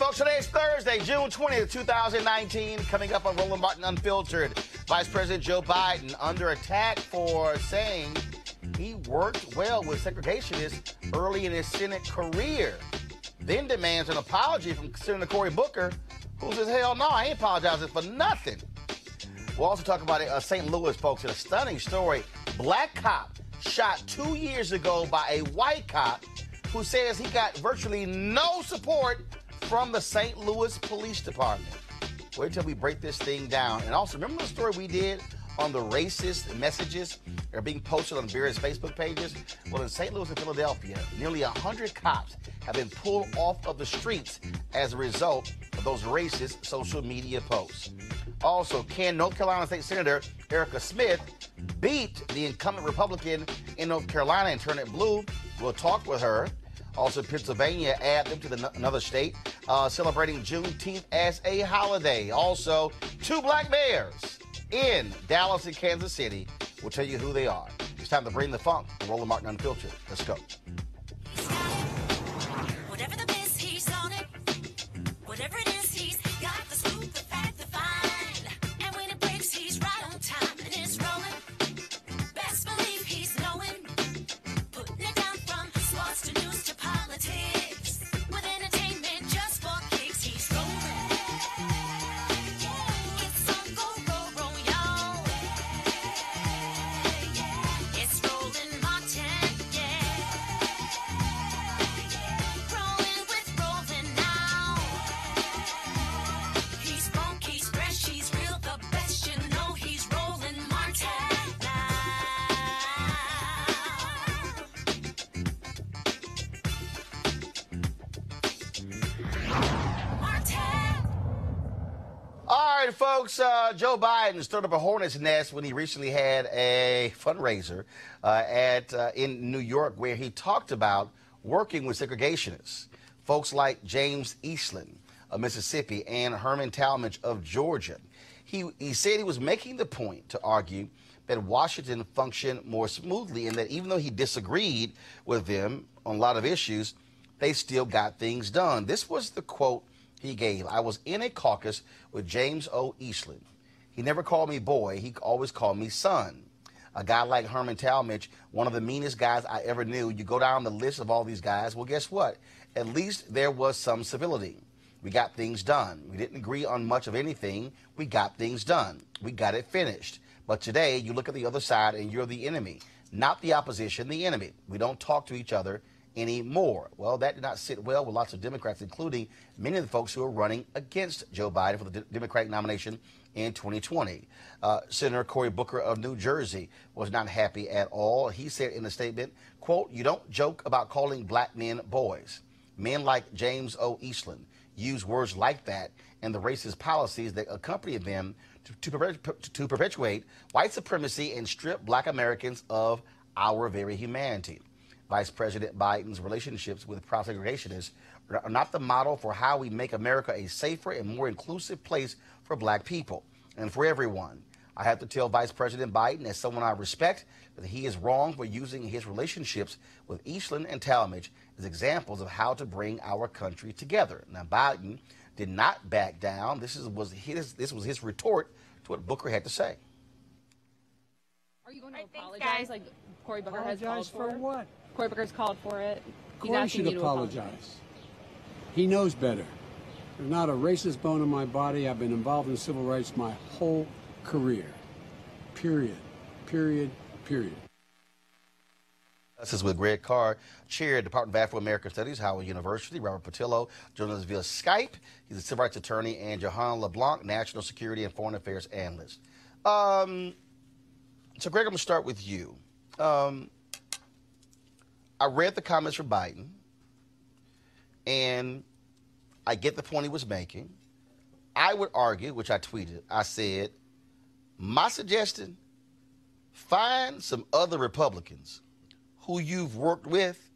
folks, today is Thursday, June 20th, 2019. Coming up on Roland Martin Unfiltered, Vice President Joe Biden under attack for saying he worked well with segregationists early in his Senate career. Then demands an apology from Senator Cory Booker, who says, hell no, I ain't apologizing for nothing. We'll also talk about St. Louis, folks, in a stunning story. Black cop shot 2 years ago by a white cop who says he got virtually no support from the St. Louis Police Department. Wait till we break this thing down. And also, remember the story we did on the racist messages that are being posted on various Facebook pages? Well, in St. Louis and Philadelphia, nearly 100 cops have been pulled off of the streets as a result of those racist social media posts. Also, can North Carolina State Senator Erika Smith beat the incumbent Republican in North Carolina and turn it blue? We'll talk with her. Also, Pennsylvania, add them to another state, celebrating Juneteenth as a holiday. Also, 2 black bears in Dallas and Kansas City. We'll tell you who they are. It's time to bring the funk. Roland Martin Unfiltered. Let's go. Whatever the biz, he's on it. Whatever it is, he's got the scoop, the fact, the find. And when it breaks, he's right on time and it's rolling. Best believe he's knowing. Putting it down from sports to news to politics. With entertainment just for kicks, he's rolling. It's on go, y'all. It's Roland Martin, rolling with Roland now. He's funky, he's fresh, he's real, the best, you know he's Roland Martin now. Martin. All right, folks, Joe Biden stirred up a hornet's nest when he recently had a fundraiser in New York where he talked about working with segregationists, folks like James Eastland of Mississippi and Herman Talmadge of Georgia. He said he was making the point to argue that Washington functioned more smoothly and that even though he disagreed with them on a lot of issues, they still got things done. This was the quote he gave. I was in a caucus with James O. Eastland. He never called me boy. He always called me son. A guy like Herman Talmadge, one of the meanest guys I ever knew. You go down the list of all these guys. Well, guess what? At least there was some civility. We got things done. We didn't agree on much of anything. We got things done. We got it finished. But today, you look at the other side and you're the enemy, not the opposition, the enemy. We don't talk to each other anymore. Well, that did not sit well with lots of Democrats, including many of the folks who are running against Joe Biden for the Democratic nomination in 2020. Senator Cory Booker of New Jersey was not happy at all. He said in a statement, quote, you don't joke about calling black men boys. Men like James O. Eastland use words like that and the racist policies that accompany them to perpetuate white supremacy and strip black Americans of our very humanity. Vice President Biden's relationships with proud segregationists are not the model for how we make America a safer and more inclusive place for black people and for everyone. I have to tell Vice President Biden, as someone I respect, that he is wrong for using his relationships with Eastland and Talmadge as examples of how to bring our country together. Now, Biden did not back down. This was his retort to what Booker had to say. Are you going to apologize like Cory Booker has called for? For what? Cory Booker's called for it. He's Cory asking should you to apologize. He knows better. There's not a racist bone in my body. I've been involved in civil rights my whole career. Period. Period. Period. This is with Greg Carr, Chair of the Department of Afro-American Studies, Howard University. Robert Patillo joining us via Skype. He's a civil rights attorney. And Johan LeBlanc, National Security and Foreign Affairs Analyst. So, Greg, I'm going to start with you. I read the comments from Biden, and I get the point he was making. I would argue, which I tweeted, I said, my suggestion, find some other Republicans who you've worked with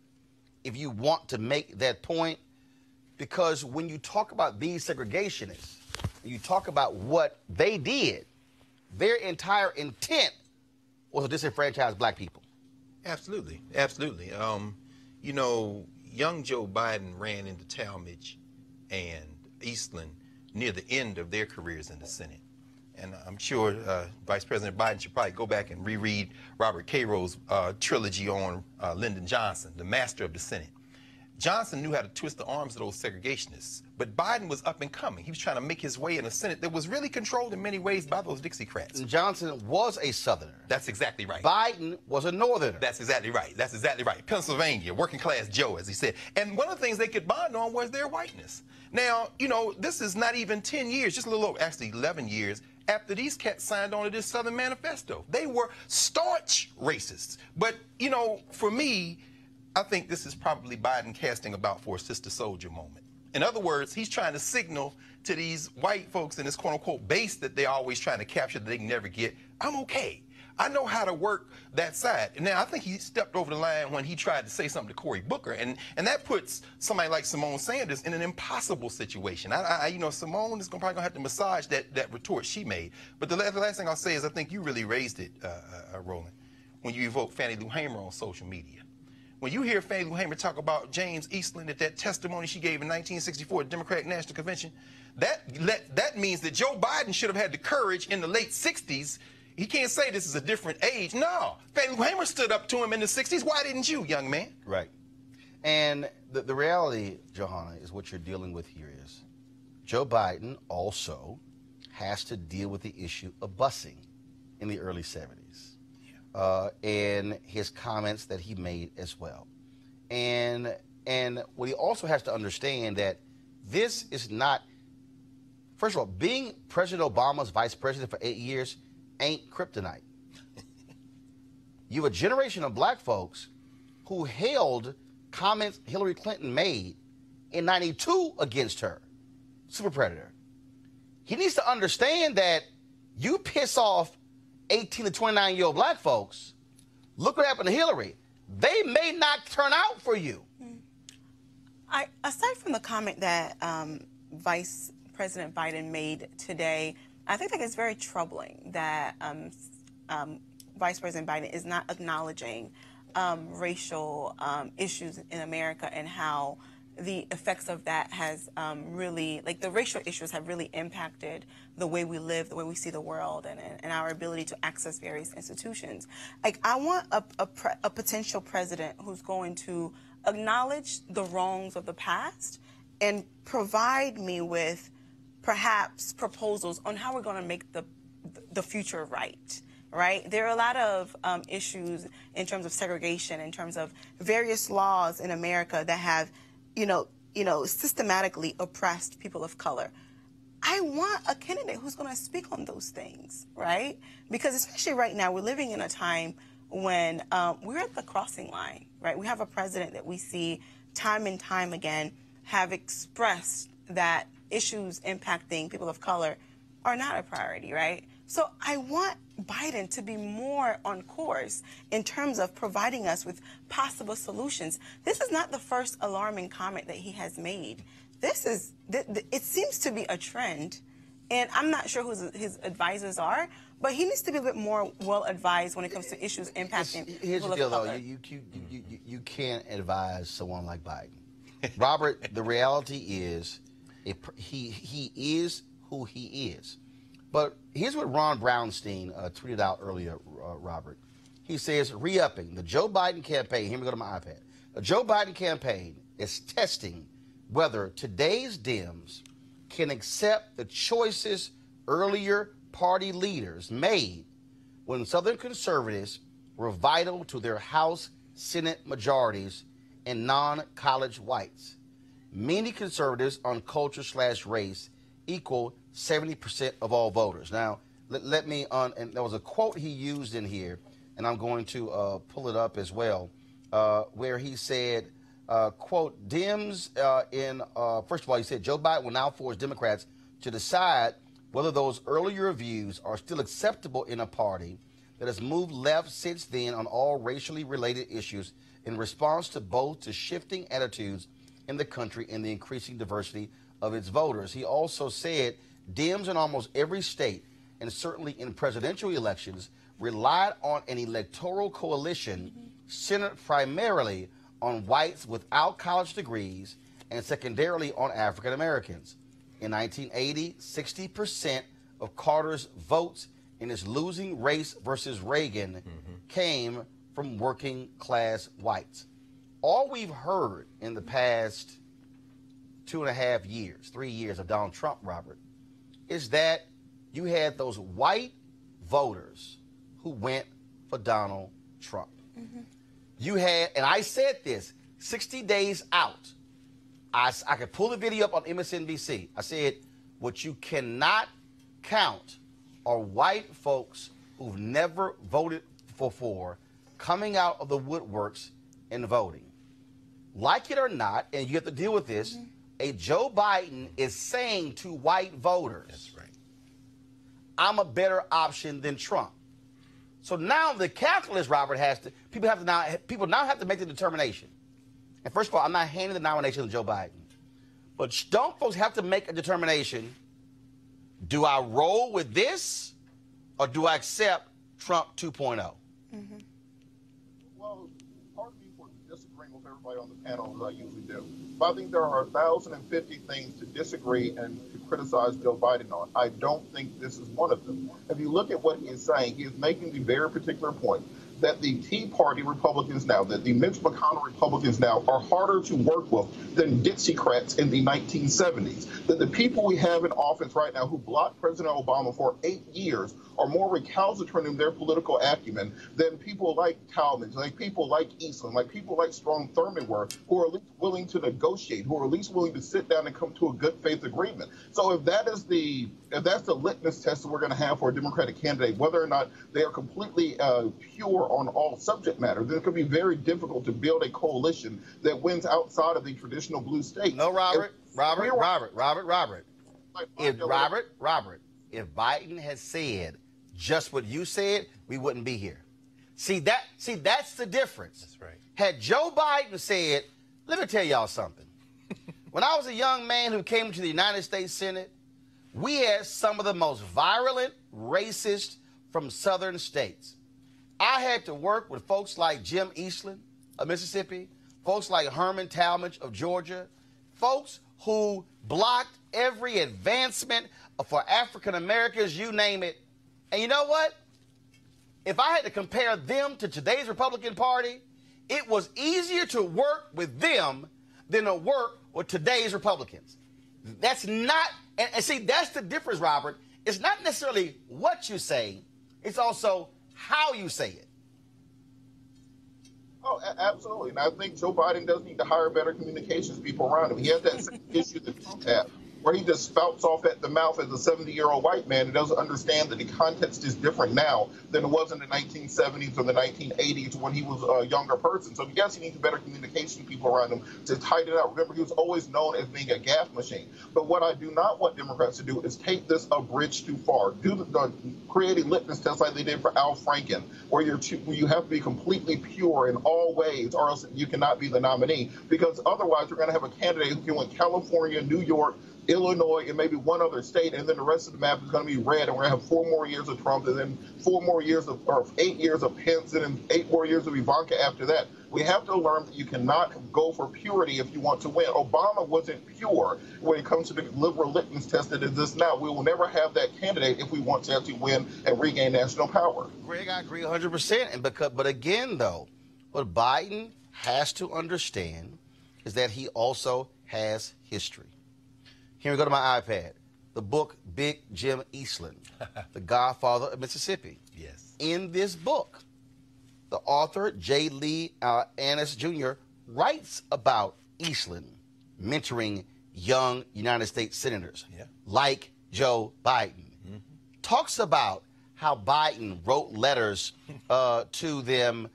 if you want to make that point, because when you talk about these segregationists, you talk about what they did, their entire intent was to disenfranchise black people. Absolutely, absolutely. You know, young Joe Biden ran into Talmadge and Eastland near the end of their careers in the Senate. And I'm sure Vice President Biden should probably go back and reread Robert Cairo's trilogy on Lyndon Johnson, the master of the Senate. Johnson knew how to twist the arms of those segregationists, but Biden was up and coming. He was trying to make his way in a Senate that was really controlled in many ways by those Dixiecrats. Johnson was a Southerner. That's exactly right. Biden was a Northerner. That's exactly right. That's exactly right. Pennsylvania, working class Joe, as he said. And one of the things they could bond on was their whiteness. Now, you know, this is not even 10 years, just a little over, actually 11 years, after these cats signed on to this Southern Manifesto. They were staunch racists. But, you know, for me, I think this is probably Biden casting about for a sister soldier moment. In other words, he's trying to signal to these white folks in this quote-unquote base that they're always trying to capture that they can never get, I'm okay. I know how to work that side. Now, I think he stepped over the line when he tried to say something to Cory Booker, and that puts somebody like Simone Sanders in an impossible situation. You know, Simone is probably gonna have to massage that retort she made. But the last thing I'll say is I think you really raised it, Roland, when you evoked Fannie Lou Hamer on social media. When you hear Fannie Lou Hamer talk about James Eastland at that testimony she gave in 1964 at the Democratic National Convention, that means that Joe Biden should have had the courage in the late 60s. He can't say this is a different age. No, Fannie Lou Hamer stood up to him in the 60s. Why didn't you, young man? Right. And the reality, Johanna, is what you're dealing with here is Joe Biden also has to deal with the issue of busing in the early 70s. And his comments that he made as well. And what he also has to understand that this is not, first of all, being President Obama's vice president for 8 years ain't kryptonite. You have a generation of black folks who held comments Hillary Clinton made in 92 against her, super predator. He needs to understand that you piss off 18 to 29-year-old black folks, look what happened to Hillary. They may not turn out for you. Aside from the comment that Vice President Biden made today, I think that it's very troubling that Vice President Biden is not acknowledging racial issues in America and how the effects of that has really, like the racial issues have really impacted the way we live, the way we see the world, and our ability to access various institutions. Like, I want a potential president who's going to acknowledge the wrongs of the past and provide me with perhaps proposals on how we're going to make the future right. Right? There are a lot of issues in terms of segregation, in terms of various laws in America that have systematically oppressed people of color. I want a candidate who's going to speak on those things, right? Because especially right now, we're living in a time when we're at the crossing line, right? We have a president that we see time and time again have expressed that issues impacting people of color are not a priority, right? So I want Biden to be more on course in terms of providing us with possible solutions. This is not the first alarming comment that he has made. It seems to be a trend, and I'm not sure who his advisors are, but he needs to be a bit more well-advised when it comes to issues impacting Here's people the deal, of color. though. You can't advise someone like Biden. Robert, the reality is he is who he is. But here's what Ron Brownstein tweeted out earlier, Robert. He says, re-upping the Joe Biden campaign. Here we go to my iPad. The Joe Biden campaign is testing whether today's Dems can accept the choices earlier party leaders made when Southern conservatives were vital to their House, Senate majorities and non-college whites. Many conservatives on culture/race equal 70% of all voters. Now, let me and there was a quote he used in here, and I'm going to pull it up as well, where he said, quote, Dems first of all, he said, Joe Biden will now force Democrats to decide whether those earlier views are still acceptable in a party that has moved left since then on all racially related issues in response to both to shifting attitudes in the country and the increasing diversity of its voters. He also said Dems in almost every state, and certainly in presidential elections, relied on an electoral coalition centered primarily on whites without college degrees and secondarily on African Americans. In 1980, 60% of Carter's votes in his losing race versus Reagan came from working class whites. All we've heard in the past 2.5 years, 3 years of Donald Trump, Robert, is that you had those white voters who went for Donald Trump. You had, and I said this, 60 days out, I could pull the video up on MSNBC. I said, what you cannot count are white folks who've never voted for coming out of the woodworks and voting. Like it or not, and you have to deal with this, a Joe Biden is saying to white voters, That's right. I'm a better option than Trump. So now the calculus, Robert, people now have to make the determination. And first of all, I'm not handing the nomination to Joe Biden. But don't folks have to make a determination, do I roll with this or do I accept Trump 2.0? Well, pardon me for disagreeing with everybody on the panel as I usually do. But I think there are 1,050 things to disagree and to criticize Joe Biden on. I don't think this is one of them. If you look at what he is saying, he is making the very particular point that the Tea Party Republicans now, that the Mitch McConnell Republicans now are harder to work with than Dixiecrats in the 1970s. That the people we have in office right now who blocked President Obama for 8 years are more recalcitrant in their political acumen than people like Talmadge, like people like Eastland, like people like Strom Thurmond were, who are at least willing to negotiate, who are at least willing to sit down and come to a good faith agreement. So if that's the litmus test that we're going to have for a Democratic candidate, whether or not they are completely pure on all subject matter, then it could be very difficult to build a coalition that wins outside of the traditional blue states. No, Robert. If Biden had said just what you said, we wouldn't be here. See, that's the difference. That's right. Had Joe Biden said, let me tell y'all something. When I was a young man who came to the United States Senate, we had some of the most virulent racists from southern states. I had to work with folks like Jim Eastland of Mississippi, folks like Herman Talmadge of Georgia, folks who blocked every advancement for African Americans, you name it. And you know what? If I had to compare them to today's Republican Party, it was easier to work with them than to work with today's Republicans. That's not, and see, that's the difference, Robert. It's not necessarily what you say, it's also how you say it. Oh, absolutely. And I think Joe Biden does need to hire better communications people around him. He has that same issue that Trump had, where he just spouts off at the mouth as a 70-year-old white man and doesn't understand that the context is different now than it was in the 1970s or the 1980s when he was a younger person. So yes, he needs better communication people around him to tighten it up. Remember, he was always known as being a gaffe machine. But what I do not want Democrats to do is take this a bridge too far. Create a litmus test like they did for Al Franken, where you have to be completely pure in all ways, or else you cannot be the nominee. Because otherwise, you're going to have a candidate who can win California, New York, Illinois, and maybe one other state, and then the rest of the map is going to be red, and we're going to have 4 more years of Trump, and then 8 years of Pence, and then 8 more years of Ivanka after that. We have to learn that you cannot go for purity if you want to win. Obama wasn't pure when it comes to the liberal litmus test that exists now. We will never have that candidate if we want to actually win and regain national power. Greg, I agree 100%. But again, though, what Biden has to understand is that he also has history. Here we go to my iPad. The book Big Jim Eastland, the Godfather of Mississippi. Yes. In this book, the author, J. Lee Annis Jr., writes about Eastland mentoring young United States senators like Joe Biden. Talks about how Biden wrote letters to them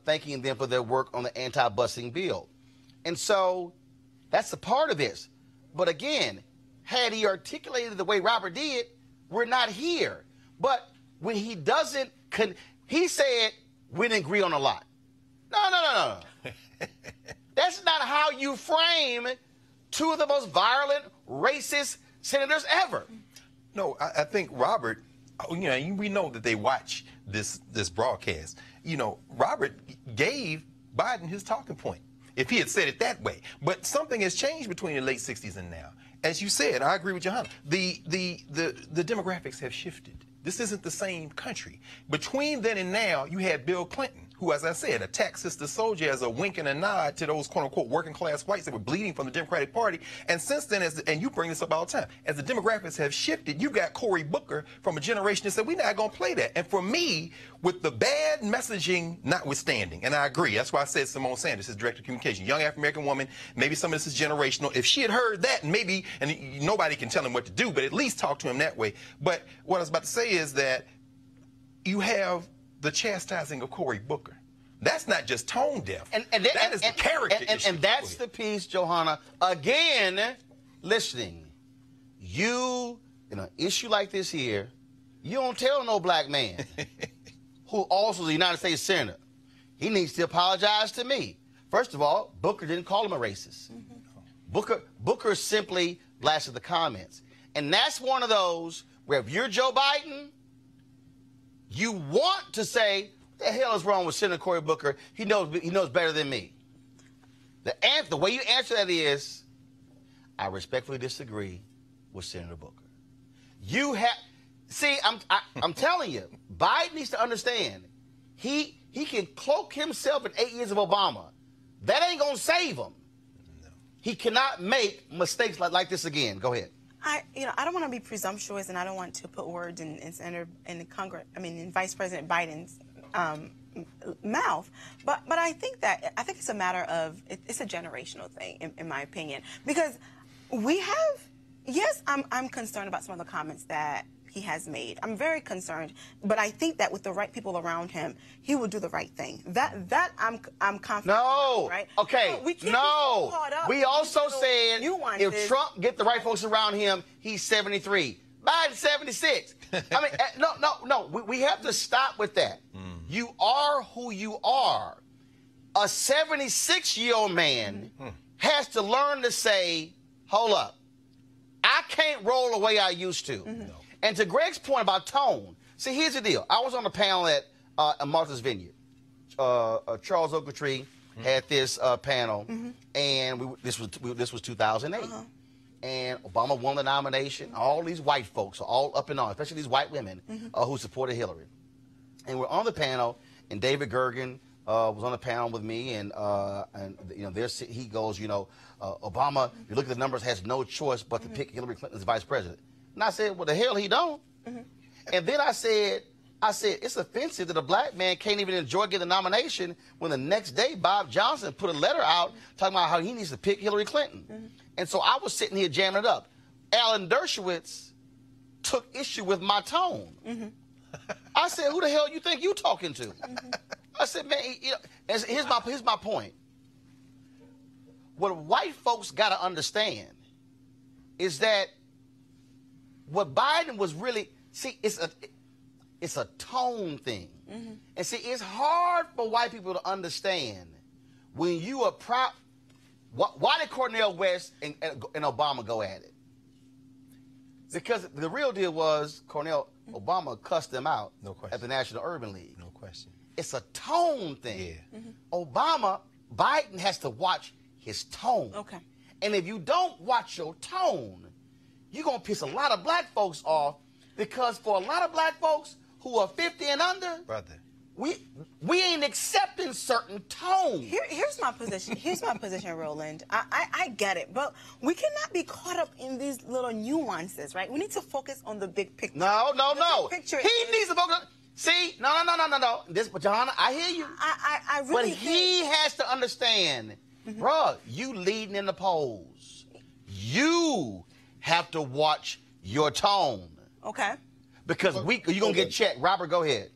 thanking them for their work on the anti-busing bill. And so that's a part of this. But again, had he articulated the way Robert did, we're not here. But when he doesn't, he said, we didn't agree on a lot. No. That's not how you frame two of the most violent, racist senators ever. No, I think Robert, we know that they watch this broadcast. Robert gave Biden his talking point, if he had said it that way. But something has changed between the late 60s and now. as you said, I agree with Johanna. The demographics have shifted. This isn't the same country. Between then and now, you had Bill Clinton, who, as I said, attacked Sister Soldier as a wink and a nod to those quote-unquote working-class whites that were bleeding from the Democratic Party. And since then, and you bring this up all the time, as the demographics have shifted, you got Cory Booker from a generation that said, we're not going to play that. And for me, with the bad messaging notwithstanding, and I agree, that's why I said Simone Sanders, his director of communication, young African-American woman, maybe some of this is generational. If she had heard that, maybe, and nobody can tell him what to do, but at least talk to him that way. But what I was about to say is that you have the chastising of Cory Booker. That's not just tone deaf. That is the character issue. And that's the piece, Johanna. Again, listening. You, in an issue like this here, you don't tell no black man who also is a United States Senator. He needs to apologize to me. First of all, Booker didn't call him a racist. Booker simply blasted the comments. And that's one of those where if you're Joe Biden, you want to say, what the hell is wrong with Senator Cory Booker? He knows better than me. The way you answer that is, I respectfully disagree with Senator Booker. I'm telling you, Biden needs to understand, he can cloak himself in 8 years of Obama. That ain't gonna save him. No. He cannot make mistakes like this again. Go ahead. I don't want to be presumptuous, and I don't want to put words in Vice President Biden's mouth, but I think it's a matter of it's a generational thing, in my opinion, because I'm concerned about some of the comments that he has made. I'm very concerned, but I think that with the right people around him, he will do the right thing. That I'm confident. No, about, right? Okay, we can't no. Be so caught up we also said nuances. If Trump get the right folks around him, he's 73. Biden's 76. I mean, no. We have to stop with that. You are who you are. A 76-year-old man has to learn to say, hold up, I can't roll the way I used to. No. And to Greg's point about tone, see, here's the deal. I was on a panel at Martha's Vineyard. Charles Ogletree had this panel, and this was 2008. And Obama won the nomination. All these white folks are all up and on, especially these white women who supported Hillary. And we're on the panel, and David Gergen was on the panel with me, and he goes, Obama, you look at the numbers, has no choice but to pick Hillary Clinton as vice president. And I said, well, the hell he don't. And then I said, it's offensive that a black man can't even enjoy getting the nomination when the next day Bob Johnson put a letter out talking about how he needs to pick Hillary Clinton. And so I was sitting here jamming it up. Alan Dershowitz took issue with my tone. I said, who the hell you think you talking to? I said, man, here's my point. What white folks got to understand is that what Biden was really, it's a tone thing. And see, it's hard for white people to understand when you are proud. Why did Cornel West and Obama go at it? Because the real deal was Obama cussed them out at the National Urban League. No question. It's a tone thing. Yeah. Biden has to watch his tone. Okay. And if you don't watch your tone, you're going to piss a lot of black folks off, because for a lot of black folks who are 50 and under, brother, we ain't accepting certain tones. Here's my position. Here's my position, Roland. I get it, but we cannot be caught up in these little nuances, right? We need to focus on the big picture. No. Big picture Needs to focus on. See, no. But Johanna, I hear you. I really. But he has to understand, bruh, you leading in the polls. You have to watch your tone. Okay. Because you're gonna get checked. Robert, go ahead.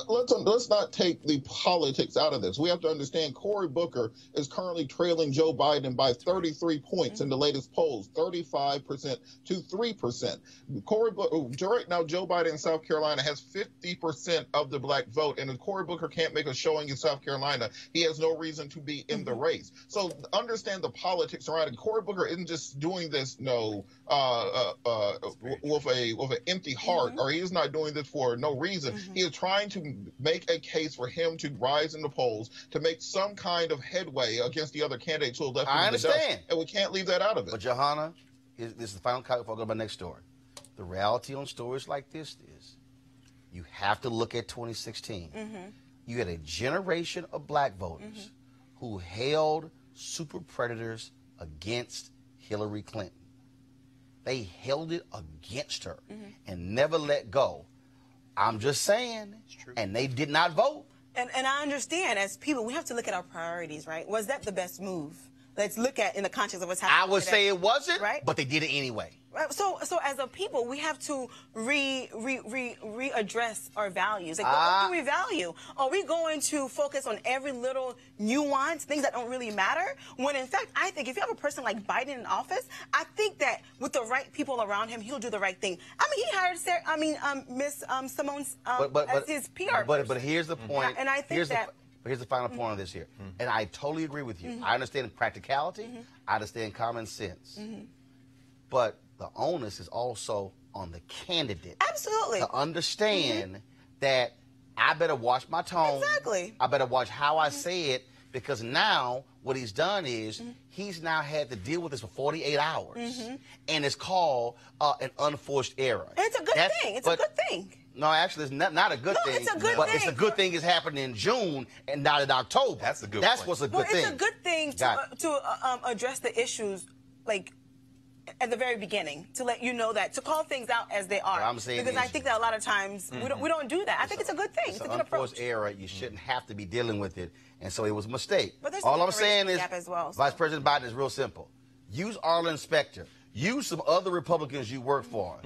Let's not take the politics out of this. We have to understand Cory Booker is currently trailing Joe Biden by 33 points in the latest polls, 35% to 3%. Right now, Joe Biden in South Carolina has 50% of the black vote, and if Cory Booker can't make a showing in South Carolina, he has no reason to be in the race. So understand the politics around it. Cory Booker isn't just doing this with an empty heart, or he is not doing this for no reason. He is trying to make a case for him to rise in the polls, to make some kind of headway against the other candidates who have left him in the dust. And we can't leave that out of it. But Johanna, this is the final comment before I go to my next story. The reality on stories like this is you have to look at 2016. You had a generation of black voters who held super predators against Hillary Clinton. They held it against her and never let go. I'm just saying, and they did not vote. And I understand, as people, we have to look at our priorities, right? Was that the best move? Let's look at in the context of what's happening. I would say it wasn't, right? But they did it anyway. Right. So as a people, we have to readdress our values. Like, what do we value? Are we going to focus on every little nuance, things that don't really matter? When in fact, I think if you have a person like Biden in office, I think that with the right people around him, he'll do the right thing. I mean, he hired Miss Simone as his PR. But here's the point. And I think here's the final point on this here. And I totally agree with you. I understand practicality. I understand common sense. But the onus is also on the candidate. Absolutely. To understand that I better watch my tone. Exactly. I better watch how I say it, because now what he's done is he's now had to deal with this for 48 hours. And it's called an unforced error. And it's a good thing. It's a good thing. No, actually, it's not a good thing. It's a good but thing. It's a good thing it's happening in June and not in October. That's a good That's point. what's a good thing. It's a good thing to address the issues, like, at the very beginning, to let you know that, to call things out as they are. I'm saying because I think that a lot of times we don't do that. I think it's a good thing. It's a good approach. Unforced error. You shouldn't have to be dealing with it, and so it was a mistake. But there's all a I'm saying is, gap as well, so. Vice President Biden is real simple. Use Arlen Specter. Use some other Republicans you work for.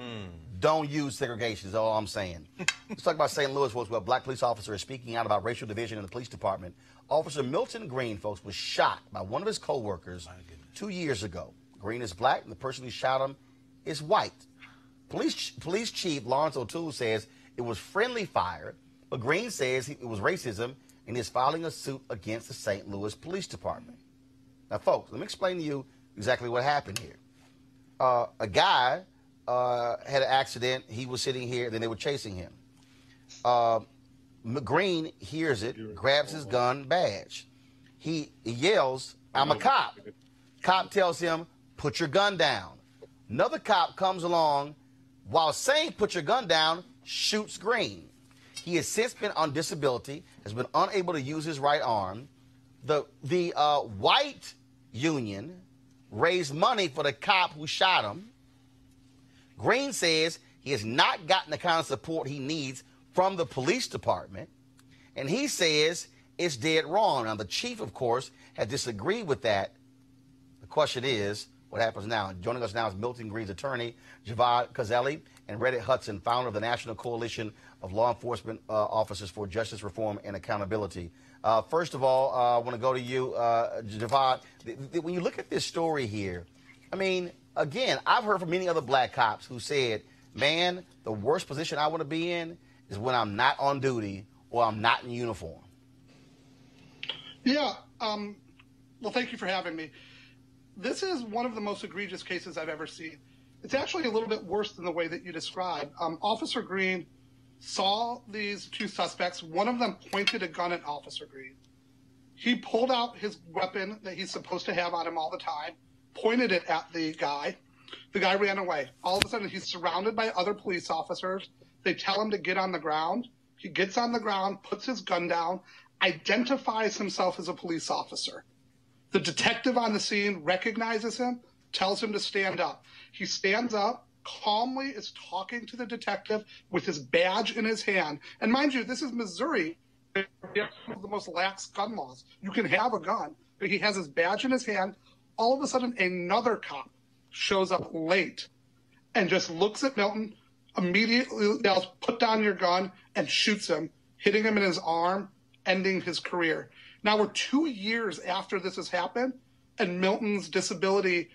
Don't use segregation is all I'm saying. Let's talk about St. Louis, folks, where a black police officer is speaking out about racial division in the police department. Officer Milton Green, folks, was shot by one of his co-workers 2 years ago. Green is black, and the person who shot him is white. Police Chief Lawrence O'Toole says it was friendly fire, but Green says it was racism, and is filing a suit against the St. Louis Police Department. Now, folks, let me explain to you exactly what happened here. A guy had an accident. He was sitting here, then they were chasing him. Green hears it, grabs his gun badge. He yells, "I'm a cop." Cop tells him, "Put your gun down." Another cop comes along, while saying "put your gun down," shoots Green. He has since been on disability, has been unable to use his right arm. The white union raised money for the cop who shot him. Green says he has not gotten the kind of support he needs from the police department, and he says it's dead wrong. Now, the chief, of course, has disagreed with that. The question is, what happens now? Joining us now is Milton Green's attorney, Javad Kazelli, and Reddit Hudson, founder of the National Coalition of Law Enforcement Officers for Justice Reform and Accountability. First of all, I want to go to you, Javad. When you look at this story here, I mean, again, I've heard from many other black cops who said, man, the worst position I want to be in is when I'm not on duty or I'm not in uniform. Yeah. Well, thank you for having me. This is one of the most egregious cases I've ever seen. It's actually a little bit worse than the way that you described. Officer Green saw these two suspects. One of them pointed a gun at Officer Green. He pulled out his weapon that he's supposed to have on him all the time, pointed it at the guy. The guy ran away. All of a sudden, he's surrounded by other police officers. They tell him to get on the ground. He gets on the ground, puts his gun down, identifies himself as a police officer. The detective on the scene recognizes him, tells him to stand up. He stands up, calmly is talking to the detective with his badge in his hand. And mind you, this is Missouri. They have one of the most lax gun laws. You can have a gun, but he has his badge in his hand. All of a sudden, another cop shows up late and just looks at Milton, immediately yells, "Put down your gun," and shoots him, hitting him in his arm, ending his career. Now we're 2 years after this has happened, and Milton's disability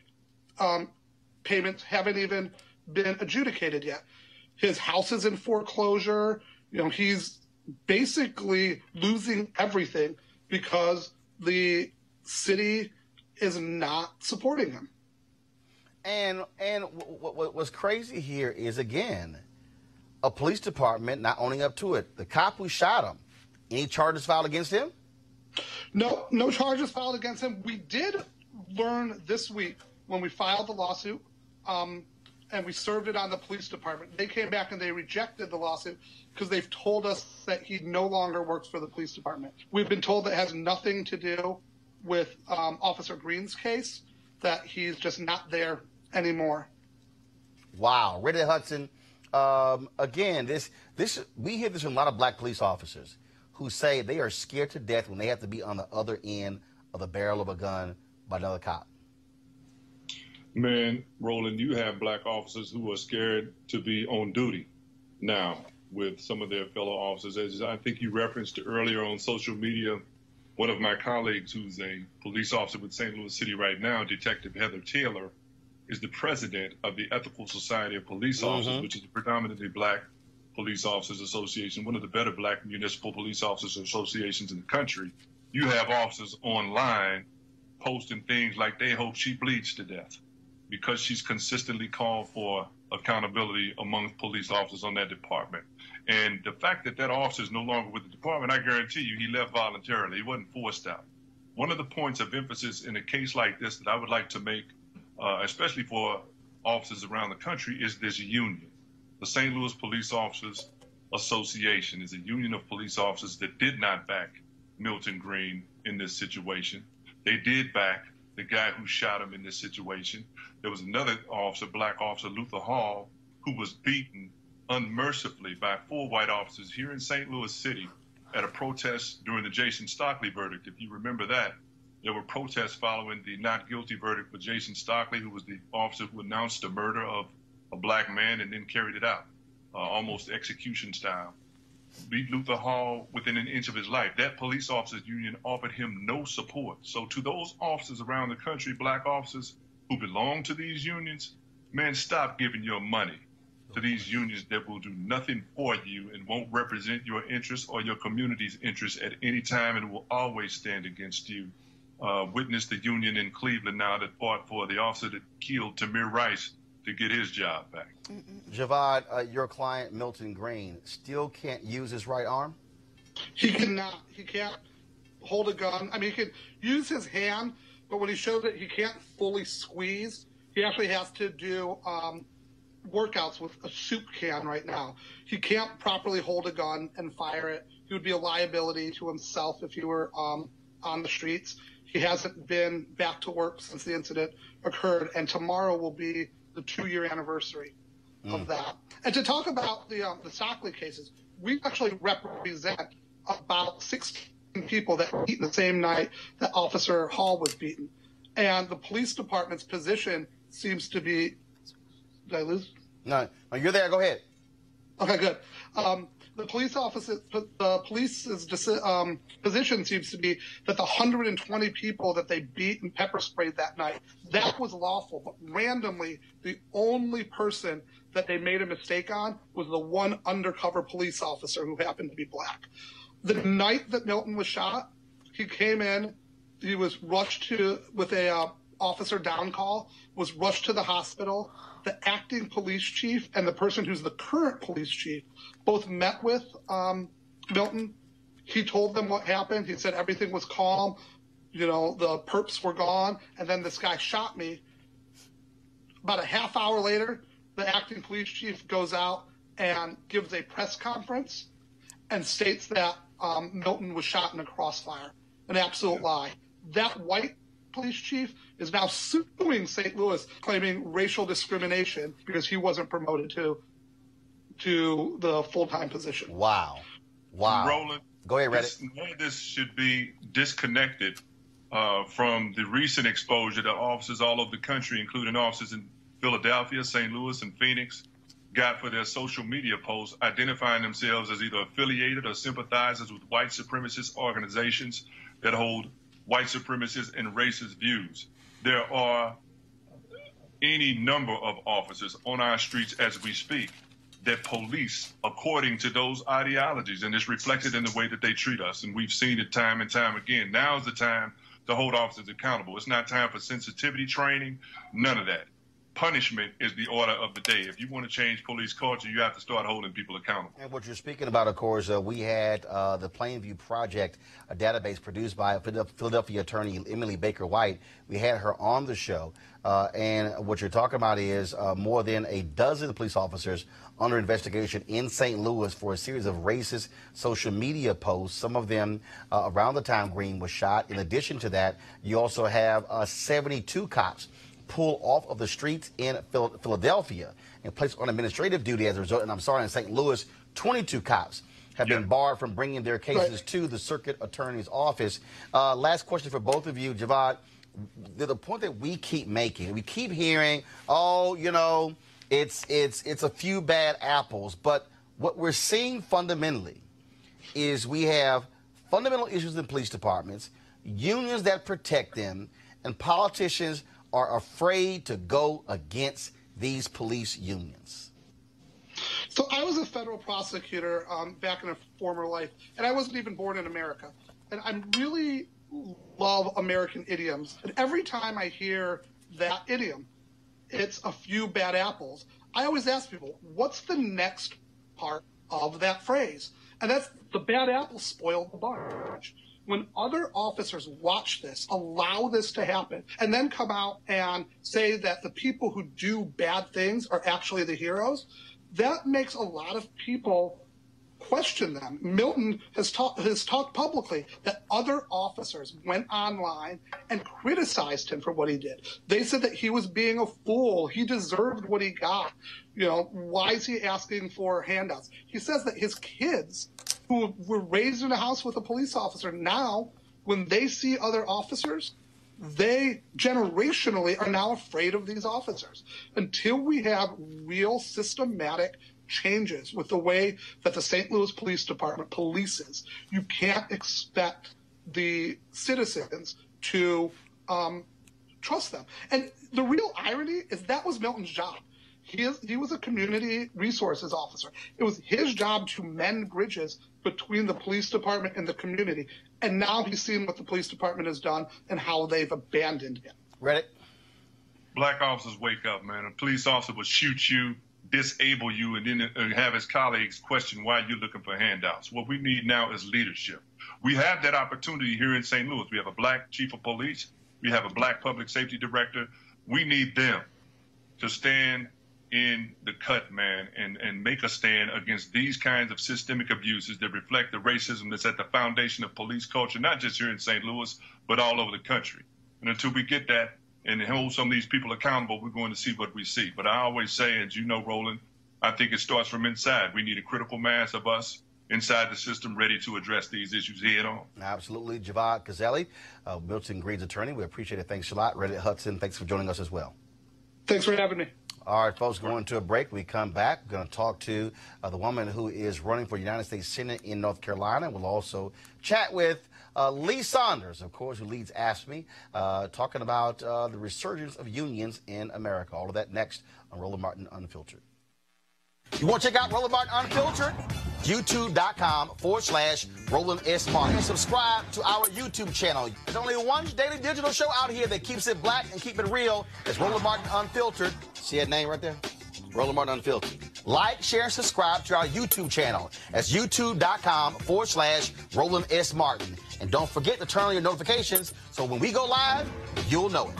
payments haven't even been adjudicated yet. His house is in foreclosure. You know, he's basically losing everything because the city is not supporting him. And what's crazy here is, again, a police department not owning up to it. The cop who shot him, any charges filed against him? No charges filed against him. We did learn this week when we filed the lawsuit and we served it on the police department. They came back and they rejected the lawsuit because they've told us that he no longer works for the police department. We've been told that it has nothing to do with Officer Green's case, that he's just not there anymore. Wow. Ready, Hudson. Again, we hear this from a lot of black police officers who say they are scared to death when they have to be on the other end of the barrel of a gun by another cop. Man, Roland, you have black officers who are scared to be on duty now with some of their fellow officers. As I think you referenced earlier on social media, one of my colleagues who's a police officer with St. Louis City right now, Detective Heather Taylor, is the president of the Ethical Society of Police Officers, which is a predominantly black police officers association, one of the better black municipal police officers associations in the country. You have officers online posting things like they hope she bleeds to death because she's consistently called for accountability among police officers on that department. And the fact that that officer is no longer with the department, I guarantee you he left voluntarily. He wasn't forced out. One of the points of emphasis in a case like this that I would like to make, especially for officers around the country, is this union. The St. Louis Police Officers Association is a union of police officers that did not back Milton Green in this situation. They did back the guy who shot him in this situation. There was another officer, black officer, Luther Hall, who was beaten unmercifully by 4 white officers here in St. Louis City at a protest during the Jason Stockley verdict. If you remember that, there were protests following the not guilty verdict for Jason Stockley, who was the officer who announced the murder of a black man and then carried it out, almost execution style. Beat Luther Hall within an inch of his life. That police officers union offered him no support. So to those officers around the country, black officers who belong to these unions, man, stop giving your money to these unions that will do nothing for you and won't represent your interests or your community's interests at any time and will always stand against you. Witness the union in Cleveland now that fought for the officer that killed Tamir Rice to get his job back. Javad, your client, Milton Green, still can't use his right arm? He cannot. He can't hold a gun. I mean, he can use his hand, but when he shows it, he can't fully squeeze. He actually has to do workouts with a soup can right now. He can't properly hold a gun and fire it. He would be a liability to himself if he were on the streets. He hasn't been back to work since the incident occurred, and tomorrow will be the 2-year anniversary of that. And to talk about the Stockley cases, we actually represent about 16 people that were beaten the same night that Officer Hall was beaten. And the police department's position seems to be, did I lose? No, you're there. Go ahead. Okay, good. The police's position seems to be that the 120 people that they beat and pepper sprayed that night, that was lawful. But randomly, the only person that they made a mistake on was the one undercover police officer who happened to be black. The night that Milton was shot, he came in, he was rushed with a officer down call, was rushed to the hospital. The acting police chief and the person who's the current police chief both met with Milton. He told them what happened. He said everything was calm. You know, the perps were gone. And then this guy shot me. About a half hour later, the acting police chief goes out and gives a press conference and states that Milton was shot in a crossfire. An absolute lie. That white police chief is now suing St. Louis, claiming racial discrimination because he wasn't promoted to the full-time position. Wow. Roland, go ahead, Reddit. This should be disconnected from the recent exposure that officers all over the country, including officers in Philadelphia, St. Louis, and Phoenix, got for their social media posts identifying themselves as either affiliated or sympathizers with white supremacist organizations that hold white supremacist and racist views. There are any number of officers on our streets as we speak that police according to those ideologies, and it's reflected in the way that they treat us. And we've seen it time and time again. Now's the time to hold officers accountable. It's not time for sensitivity training, none of that. punishment is the order of the day. If you want to change police culture, you have to start holding people accountable. And what you're speaking about, of course, we had the Plainview Project, a database produced by Philadelphia attorney Emily Baker White. We had her on the show. And what you're talking about is more than a dozen police officers under investigation in St. Louis for a series of racist social media posts, some of them around the time Green was shot. In addition to that, you also have 72 cops pulled off of the streets in Philadelphia and placed on administrative duty as a result. And I'm sorry, in St. Louis, 22 cops have been barred from bringing their cases to the circuit attorney's office. Last question for both of you, Javad. The point that we keep making, we keep hearing, oh, you know, it's a few bad apples. But what we're seeing fundamentally is we have fundamental issues in police departments, unions that protect them, and politicians are afraid to go against these police unions. So I was a federal prosecutor back in a former life, and I wasn't even born in America. And I really love American idioms. And every time I hear that idiom, it's a few bad apples, I always ask people, what's the next part of that phrase? And that's the bad apples spoil the bunch. When other officers watch this, allow this to happen, and then come out and say that the people who do bad things are actually the heroes, that makes a lot of people question them. Milton has talked publicly that other officers went online and criticized him for what he did. They said that he was being a fool. He deserved what he got. You know, why is he asking for handouts? He says that his kids who were raised in a house with a police officer, now when they see other officers, they generationally are now afraid of these officers. Until we have real systematic changes with the way that the St. Louis Police Department polices, you can't expect the citizens to trust them. And the real irony is that was Milton's job. He was a community resources officer. It was his job to mend bridges between the police department and the community. And now he's seen what the police department has done and how they've abandoned him. Reddit? Black officers, wake up, man. A police officer will shoot you, disable you, and then have his colleagues question why you're looking for handouts. What we need now is leadership. We have that opportunity here in St. Louis. We have a black chief of police. We have a black public safety director. We need them to stand in the cut, man, and make a stand against these kinds of systemic abuses that reflect the racism that's at the foundation of police culture, not just here in St. Louis, but all over the country. And until we get that and hold some of these people accountable, we're going to see what we see. But I always say, as you know, Roland, I think it starts from inside. We need a critical mass of us inside the system ready to address these issues head on. Absolutely. Javad Cazelli, Milton Green's attorney. We appreciate it. Thanks a lot. Reddit Hudson, thanks for joining us as well. Thanks for having me. All right, folks, going to a break. We come back. We're going to talk to the woman who is running for United States Senate in North Carolina. We'll also chat with Lee Saunders, of course, who leads AFSCME, talking about the resurgence of unions in America. All of that next on Roland Martin Unfiltered. You want to check out Roland Martin Unfiltered? YouTube.com/Roland S. Martin. And subscribe to our YouTube channel. There's only one daily digital show out here that keeps it black and keep it real. It's Roland Martin Unfiltered. See that name right there? Roland Martin Unfiltered. Like, share, and subscribe to our YouTube channel. That's YouTube.com/Roland S. Martin. And don't forget to turn on your notifications so when we go live, you'll know it.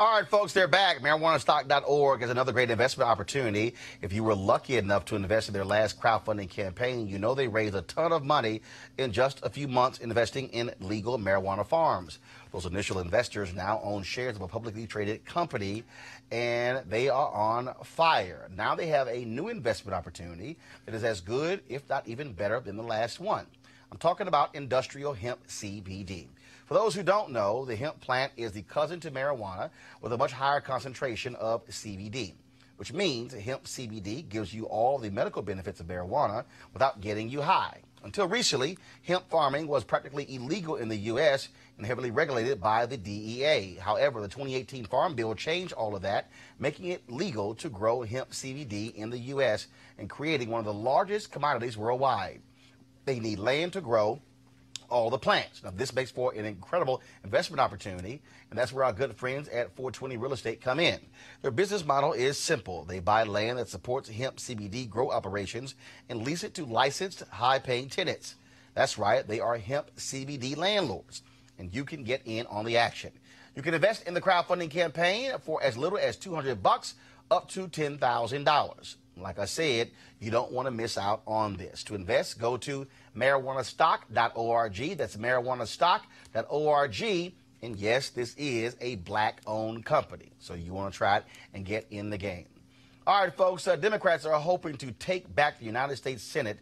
All right, folks, they're back. MarijuanaStock.org is another great investment opportunity. If you were lucky enough to invest in their last crowdfunding campaign, you know they raised a ton of money in just a few months investing in legal marijuana farms. Those initial investors now own shares of a publicly traded company, and they are on fire. Now they have a new investment opportunity that is as good, if not even better, than the last one. I'm talking about industrial hemp CBD. For those who don't know, the hemp plant is the cousin to marijuana with a much higher concentration of CBD, which means hemp CBD gives you all the medical benefits of marijuana without getting you high. Until recently, hemp farming was practically illegal in the U.S. and heavily regulated by the DEA. However, the 2018 Farm Bill changed all of that, making it legal to grow hemp CBD in the U.S. and creating one of the largest commodities worldwide. They need land to grow. all the plants. Now, this makes for an incredible investment opportunity, and that's where our good friends at 420 Real Estate come in. Their business model is simple. They buy land that supports hemp CBD grow operations and lease it to licensed, high-paying tenants. That's right, they are hemp CBD landlords, and you can get in on the action. You can invest in the crowdfunding campaign for as little as $200 up to $10,000. Like I said, you don't want to miss out on this. To invest, go to marijuanastock.org. That's marijuanastock.org. And yes, this is a black-owned company, so you want to try it and get in the game. All right, folks, Democrats are hoping to take back the United States Senate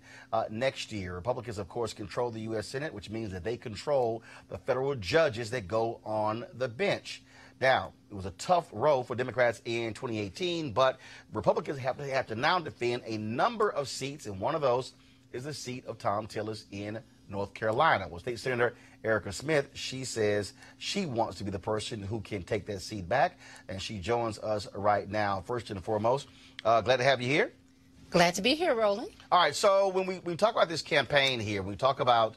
next year. Republicans, of course, control the U.S. Senate, which means that they control the federal judges that go on the bench. Now, it was a tough row for Democrats in 2018, but Republicans have to now defend a number of seats, and one of those is the seat of Tom Tillis in North Carolina. Well, State Senator Erika Smith, she says she wants to be the person who can take that seat back, and she joins us right now. First and foremost, glad to have you here. Glad to be here, Roland. All right, so when we talk about this campaign here, we talk about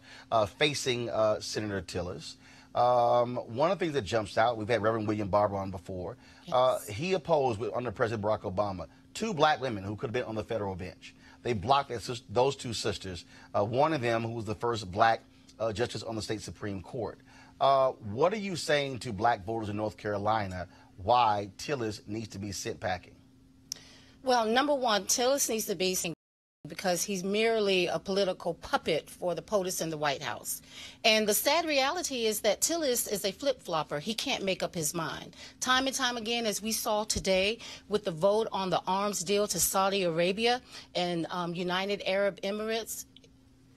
facing Senator Tillis. One of the things that jumps out, we've had Reverend William Barber on before. Yes. He opposed, under President Barack Obama, 2 black women who could have been on the federal bench. They blocked those 2 sisters, one of them who was the first black justice on the state Supreme Court. What are you saying to black voters in North Carolina why Tillis needs to be sent packing? Well, number one, Tillis needs to be sent because he's merely a political puppet for the POTUS in the White House. And the sad reality is that Tillis is a flip-flopper. He can't make up his mind. Time and time again, as we saw today with the vote on the arms deal to Saudi Arabia and United Arab Emirates,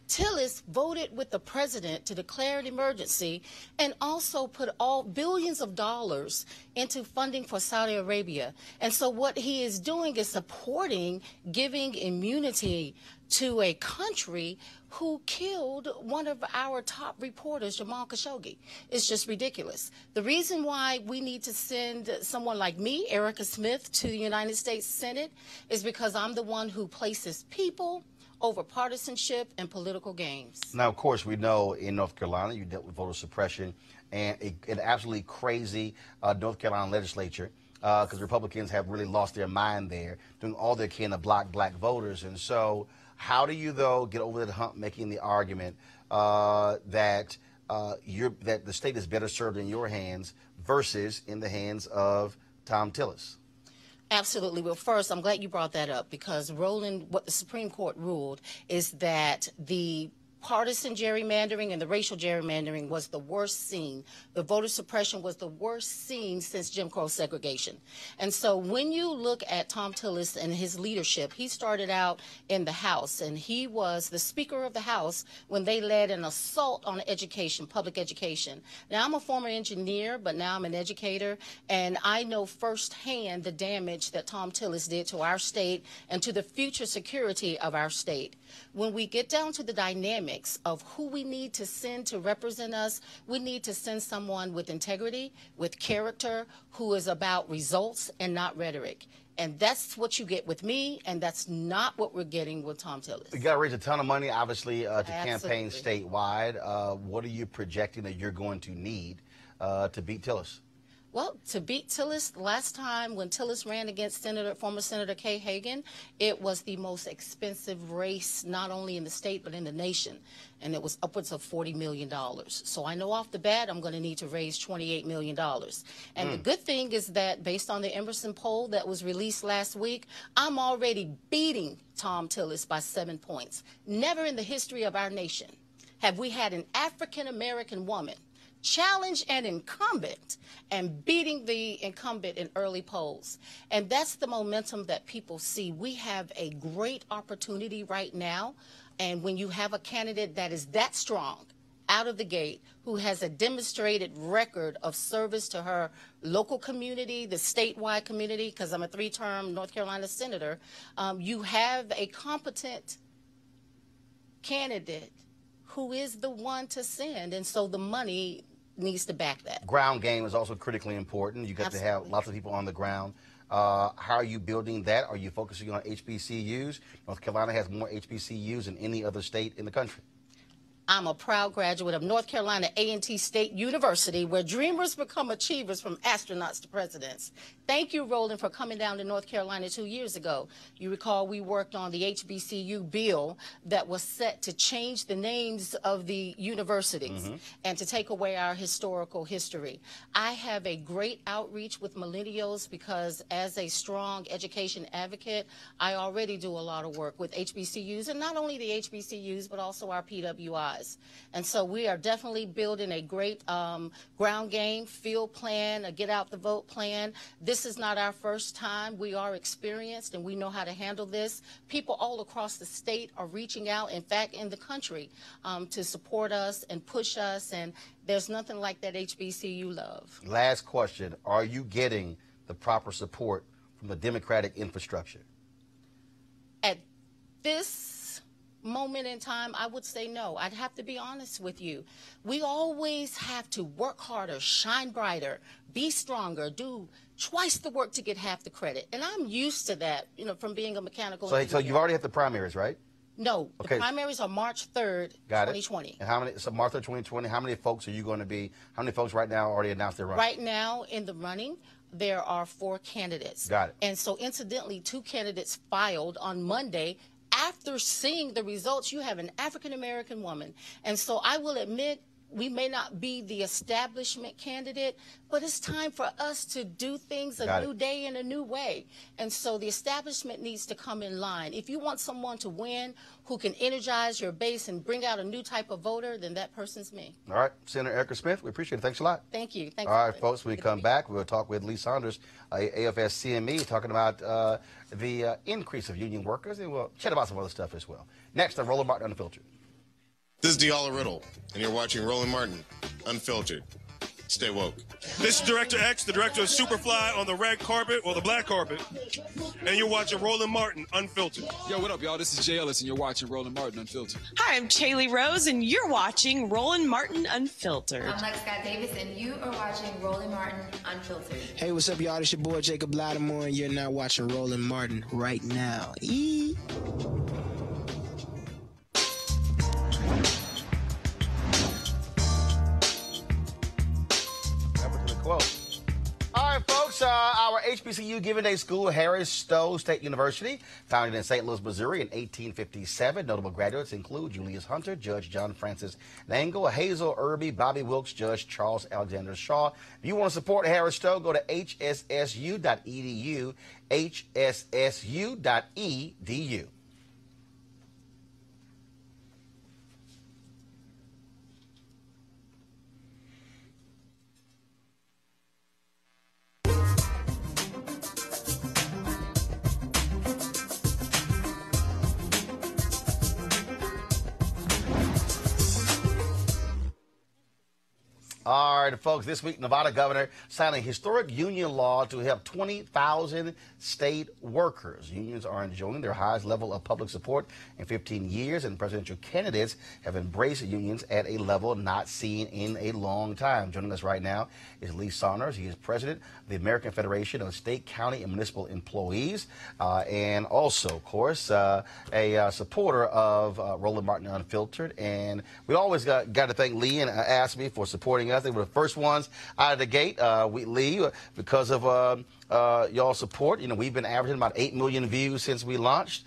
Tillis voted with the president to declare an emergency and also put all billions of dollars into funding for Saudi Arabia. And so what he is doing is supporting giving immunity to a country who killed one of our top reporters, Jamal Khashoggi. It's just ridiculous. The reason why we need to send someone like me, Erika Smith, to the United States Senate is because I'm the one who places people over partisanship and political games. Now, of course, we know in North Carolina you dealt with voter suppression and an absolutely crazy North Carolina legislature because Republicans have really lost their mind there, doing all they can to block black voters. And so how do you, though, get over that hump making the argument that the state is better served in your hands versus in the hands of Tom Tillis? Absolutely. Well, first, I'm glad you brought that up because, Roland, what the Supreme Court ruled is that the partisan gerrymandering and the racial gerrymandering was the worst seen. The voter suppression was the worst seen since Jim Crow segregation. And so when you look at Tom Tillis and his leadership, he started out in the House, and he was the Speaker of the House when they led an assault on education, public education. Now, I'm a former engineer, but now I'm an educator, and I know firsthand the damage that Tom Tillis did to our state and to the future security of our state. When we get down to the dynamics of who we need to send to represent us, we need to send someone with integrity, with character, who is about results and not rhetoric. And that's what you get with me, and that's not what we're getting with Tom Tillis. You got to raise a ton of money, obviously, to campaign statewide. What are you projecting that you're going to need to beat Tillis? Well, to beat Tillis, last time when Tillis ran against former Senator Kay Hagan, it was the most expensive race, not only in the state, but in the nation. And it was upwards of $40 million. So I know off the bat I'm going to need to raise $28 million. And the good thing is that based on the Emerson poll that was released last week, I'm already beating Tom Tillis by 7 points. Never in the history of our nation have we had an African-American woman challenge an incumbent and beating the incumbent in early polls. And that's the momentum that people see. We have a great opportunity right now. And when you have a candidate that is that strong out of the gate, who has a demonstrated record of service to her local community, the statewide community, because I'm a 3-term North Carolina senator, you have a competent candidate who is the one to send. And so the money needs to back that. Ground game is also critically important. You got to have lots of people on the ground. How are you building that? Are you focusing on HBCUs? North Carolina has more HBCUs than any other state in the country. I'm a proud graduate of North Carolina A&T State University, where dreamers become achievers from astronauts to presidents. Thank you, Roland, for coming down to North Carolina 2 years ago. You recall we worked on the HBCU bill that was set to change the names of the universities and to take away our historical history. I have a great outreach with millennials because as a strong education advocate, I already do a lot of work with HBCUs, and not only the HBCUs, but also our PWIs. And so we are definitely building a great ground game, field plan, a get out the vote plan. This is not our first time. We are experienced and we know how to handle this. People all across the state are reaching out, in fact, in the country, to support us and push us. And there's nothing like that HBCU love. Last question. Are you getting the proper support from the Democratic infrastructure? At this moment in time, I would say no. I'd have to be honest with you. We always have to work harder, shine brighter, be stronger, do twice the work to get half the credit. And I'm used to that, you know, from being a mechanical engineer. So you've already had the primaries, right? No, Okay. the primaries are March 3rd, Got 2020. it. And how many? So March 3rd, 2020. How many folks are you going to be? How many folks right now already announced their run? Right now in the running, there are 4 candidates. Got it. And so incidentally, 2 candidates filed on Monday. After seeing the results, you have an African-American woman. And so I will admit, we may not be the establishment candidate, but it's time for us to do things a new day in a new way. And so the establishment needs to come in line. If you want someone to win who can energize your base and bring out a new type of voter, then that person's me. All right. Senator Erika Smith, we appreciate it. Thanks a lot. Thank you. All right, folks, when we come back, we'll talk with Lee Saunders, AFS CME, talking about the increase of union workers, and we'll chat about some other stuff as well. Next on Roland Martin Unfiltered. This is Diala Riddle, and you're watching Roland Martin, Unfiltered. Stay woke. This is Director X, the director of Superfly on the red carpet or the black carpet, and you're watching Roland Martin, Unfiltered. Yo, what up, y'all? This is Jay Ellis, and you're watching Roland Martin, Unfiltered. Hi, I'm Chaley Rose, and you're watching Roland Martin, Unfiltered. I'm Lex Scott Davis, and you are watching Roland Martin, Unfiltered. Hey, what's up, y'all? It's your boy Jacob Lattimore, and you're now watching Roland Martin right now. All right, folks, our HBCU Giving Day School, Harris Stowe State University, founded in St. Louis, Missouri in 1857. Notable graduates include Julius Hunter, Judge John Francis Nangle, Hazel Irby, Bobby Wilkes, Judge Charles Alexander Shaw. If you want to support Harris Stowe, go to hssu.edu, hssu.edu. All right, folks, this week, Nevada governor signed a historic union law to help 20,000 state workers. Unions are enjoying their highest level of public support in 15 years, and presidential candidates have embraced unions at a level not seen in a long time. Joining us right now is Lee Saunders. He is president of the American Federation of State, County, and Municipal Employees, and also, of course, a supporter of Roland Martin Unfiltered. And we always got to thank Lee and ASME for supporting us. They were the first ones out of the gate. Lee, because of y'all's support, you know, we've been averaging about 8 million views since we launched.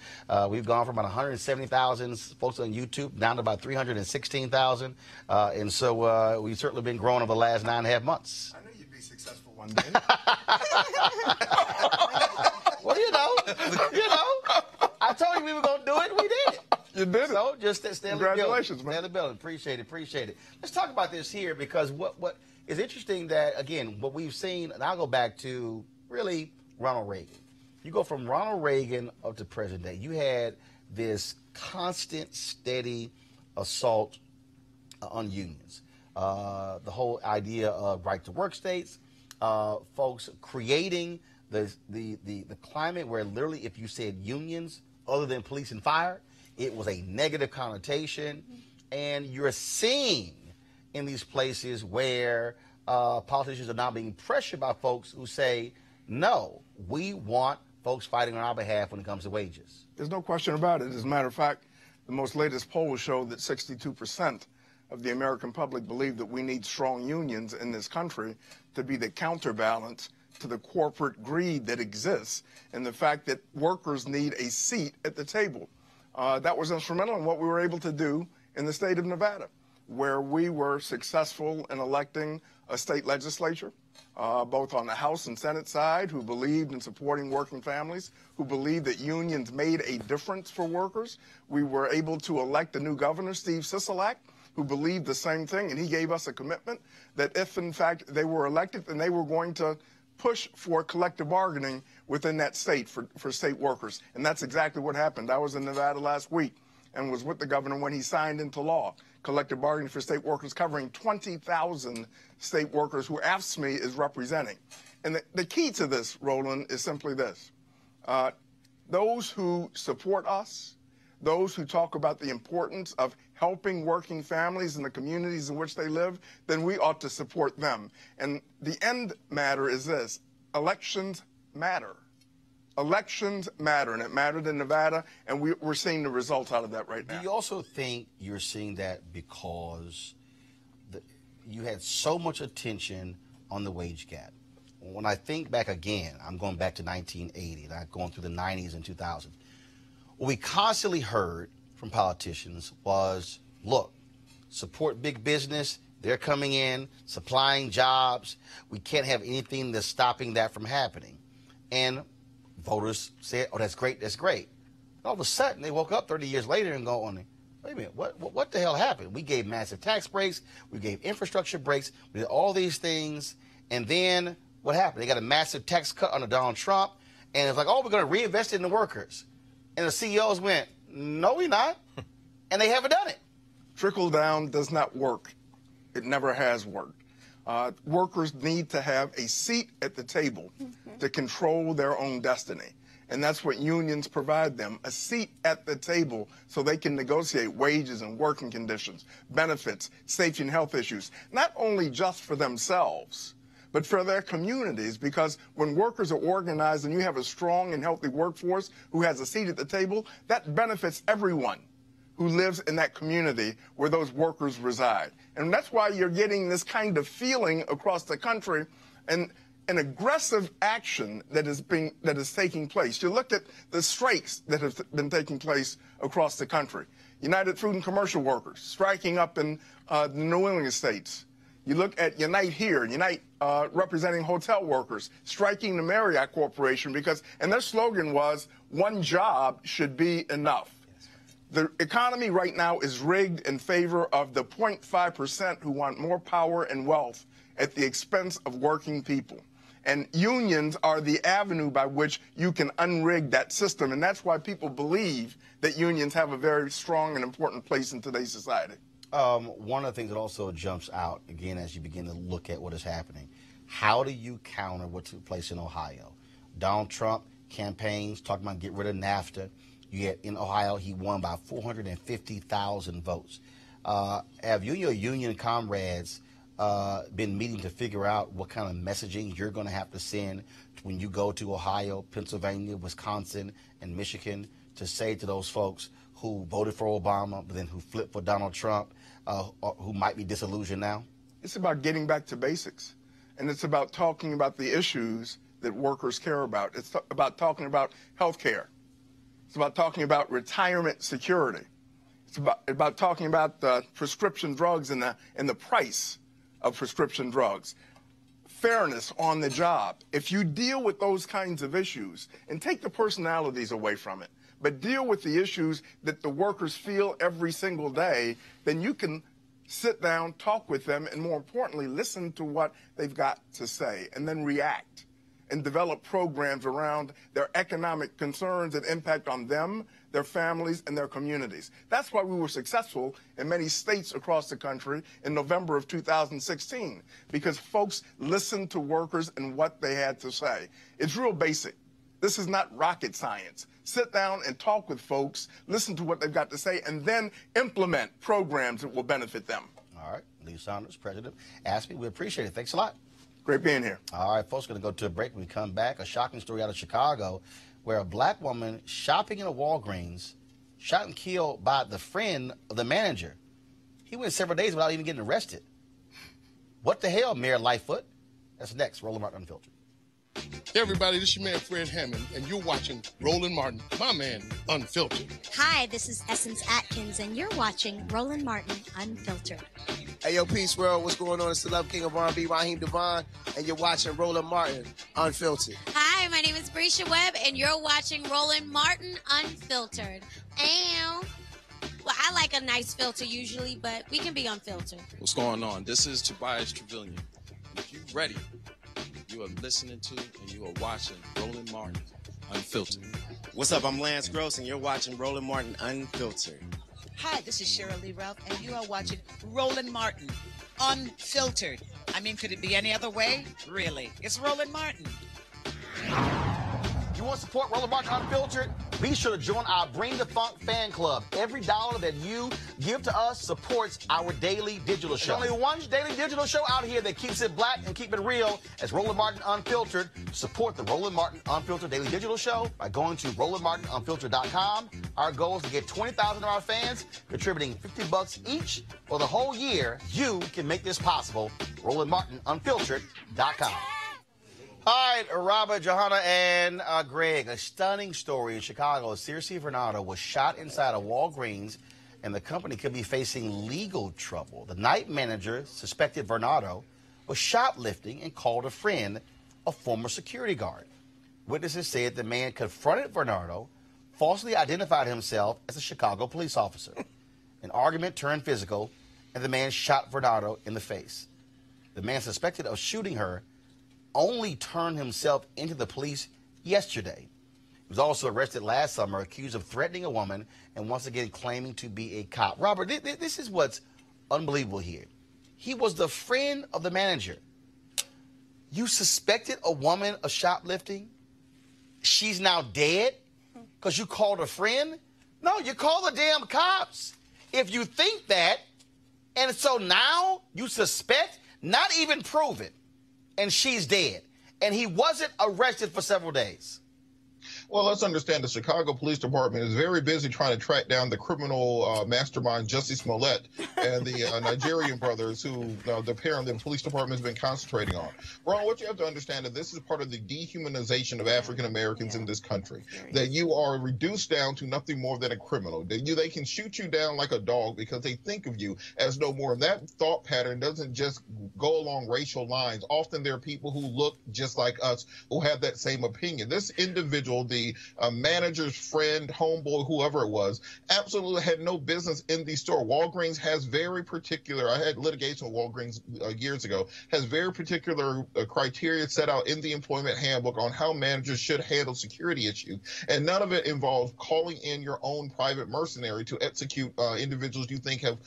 We've gone from about 170,000 folks on YouTube down to about 316,000. And so we've certainly been growing over the last 9.5 months. I knew you'd be successful one day. Well, you know, I told you we were going to do it. We did it. You did it. So just stay in the building. Congratulations, man. Stay in the building. Appreciate it. Let's talk about this here, because what is interesting that, again, what we've seen, and I'll go back to really Ronald Reagan. You go from Ronald Reagan up to present day. You had this constant, steady assault on unions. The whole idea of right-to-work states, folks creating the climate where literally if you said unions other than police and fire, it was a negative connotation. And you're seeing in these places where politicians are now being pressured by folks who say, no, we want folks fighting on our behalf when it comes to wages. There's no question about it. As a matter of fact, The most latest polls show that 62% of the American public believe that we need strong unions in this country to be the counterbalance to the corporate greed that exists and the fact that workers need a seat at the table. That was instrumental in what we were able to do in the state of Nevada, where we were successful in electing a state legislature, both on the House and Senate side, who believed in supporting working families, who believed that unions made a difference for workers. We were able to elect a new governor, Steve Sisolak, who believed the same thing, and he gave us a commitment that if, in fact, they were elected, then they were going to push for collective bargaining within that state for state workers. And that's exactly what happened. I was in Nevada last week and was with the governor when he signed into law collective bargaining for state workers, covering 20,000 state workers who AFSCME is representing. And the key to this, Roland, is simply this. Those who support us, those who talk about the importance of helping working families in the communities in which they live, then we ought to support them. And the end matter is this: elections matter. Elections matter, and it mattered in Nevada, and we're seeing the results out of that right now. Do you also think you're seeing that because you had so much attention on the wage gap? When I think back again, I'm going back to 1980, and I'm going through the 90s and 2000s. What we constantly heard from politicians was, look, support big business. They're coming in, supplying jobs. We can't have anything that's stopping that from happening. And voters said, oh, that's great, that's great. And all of a sudden, they woke up 30 years later and go on, wait a minute, what the hell happened? We gave massive tax breaks. We gave infrastructure breaks. We did all these things. And then what happened? They got a massive tax cut under Donald Trump. And it's like, oh, we're going to reinvest in the workers. And the CEOs went, no, we're not. And they haven't done it. Trickle down does not work. It never has worked. Workers need to have a seat at the table to control their own destiny. And that's what unions provide them, a seat at the table so they can negotiate wages and working conditions, benefits, safety and health issues, not only just for themselves, but for their communities, because when workers are organized and you have a strong and healthy workforce who has a seat at the table, that benefits everyone who lives in that community where those workers reside. And that's why you're getting this kind of feeling across the country and an aggressive action that is taking place. You look at the strikes that have been taking place across the country. United Fruit and Commercial Workers striking up in the New England states. You look at Unite here, Unite representing hotel workers, striking the Marriott Corporation and their slogan was, one job should be enough. The economy right now is rigged in favor of the 0.5% who want more power and wealth at the expense of working people. And unions are the avenue by which you can unrig that system. And that's why people believe that unions have a very strong and important place in today's society. One of the things that also jumps out, again, as you begin to look at what is happening, how do you counter what took place in Ohio? Donald Trump campaigns talking about get rid of NAFTA. Yet in Ohio, he won by 450,000 votes. Have you and your union comrades been meeting to figure out what kind of messaging you're going to have to send when you go to Ohio, Pennsylvania, Wisconsin, and Michigan to say to those folks who voted for Obama, but then who flipped for Donald Trump, who might be disillusioned now? It's about getting back to basics. And it's about talking about the issues that workers care about. It's about talking about health care. It's about talking about retirement security. It's about talking about prescription drugs and the price of prescription drugs. Fairness on the job. If you deal with those kinds of issues and take the personalities away from it, but deal with the issues that the workers feel every single day, then you can sit down, talk with them, and more importantly, listen to what they've got to say, and then react and develop programs around their economic concerns that impact on them, their families, and their communities. That's why we were successful in many states across the country in November of 2016, because folks listened to workers and what they had to say. It's real basic. This is not rocket science. Sit down and talk with folks, listen to what they've got to say, and then implement programs that will benefit them. All right. Lee Saunders, President, asked me. We appreciate it. Thanks a lot. Great being here. All right, folks, going to go to a break. When we come back, a shocking story out of Chicago where a black woman shopping in a Walgreens shot and killed by the friend of the manager. He went several days without even getting arrested. What the hell, Mayor Lightfoot? That's next. Roland Martin Unfiltered. Hey everybody, this is your man Fred Hammond, and you're watching Roland Martin, my man, Unfiltered. Hi, this is Essence Atkins, and you're watching Roland Martin Unfiltered. Hey, yo, Peace World, what's going on? It's the Love King of R&B, Raheem Devon, and you're watching Roland Martin Unfiltered. Hi, my name is Brescia Webb, and you're watching Roland Martin Unfiltered. Ow. Well, I like a nice filter usually, but we can be unfiltered. What's going on? This is Tobias Trevelyan. If you're ready, you are listening to and you are watching Roland Martin Unfiltered. What's up? I'm Lance Gross, and you're watching Roland Martin Unfiltered. Hi, this is Cheryl Lee Ralph, and you are watching Roland Martin Unfiltered. I mean, could it be any other way? Really? It's Roland Martin. You want to support Roland Martin Unfiltered? Be sure to join our Bring the Funk fan club. Every dollar that you give to us supports our daily digital show. There's only one daily digital show out here that keeps it black and keep it real as Roland Martin Unfiltered. Support the Roland Martin Unfiltered daily digital show by going to RolandMartinUnfiltered.com. Our goal is to get 20,000 of our fans contributing $50 each for the whole year. You can make this possible. RolandMartinUnfiltered.com. All right, Robert, Johanna, and Greg, a stunning story in Chicago. Circe Vernado was shot inside a Walgreens, and the company could be facing legal trouble. The night manager suspected Vernado was shoplifting and called a friend, a former security guard. Witnesses said the man confronted Vernado, falsely identified himself as a Chicago police officer. An argument turned physical, and the man shot Vernado in the face. The man suspected of shooting her only turned himself into the police yesterday. He was also arrested last summer, accused of threatening a woman and once again claiming to be a cop. Robert, this is what's unbelievable here. He was the friend of the manager. You suspected a woman of shoplifting? She's now dead because you called a friend? No, you call the damn cops. If you think that, and so now you suspect, not even prove it, and she's dead. And he wasn't arrested for several days. Well, let's understand the Chicago Police Department is very busy trying to track down the criminal mastermind Jussie Smollett and the Nigerian brothers who apparently the police department has been concentrating on. Ron, what you have to understand is this is part of the dehumanization of African Americans in this country, that you are reduced down to nothing more than a criminal. They can shoot you down like a dog because they think of you as no more. And that thought pattern doesn't just go along racial lines. Often there are people who look just like us who have that same opinion. This individual, the manager's friend, homeboy, whoever it was, absolutely had no business in the store. Walgreens has very particular, I had litigation with Walgreens years ago, has very particular criteria set out in the employment handbook on how managers should handle security issues. And none of it involves calling in your own private mercenary to execute individuals you think have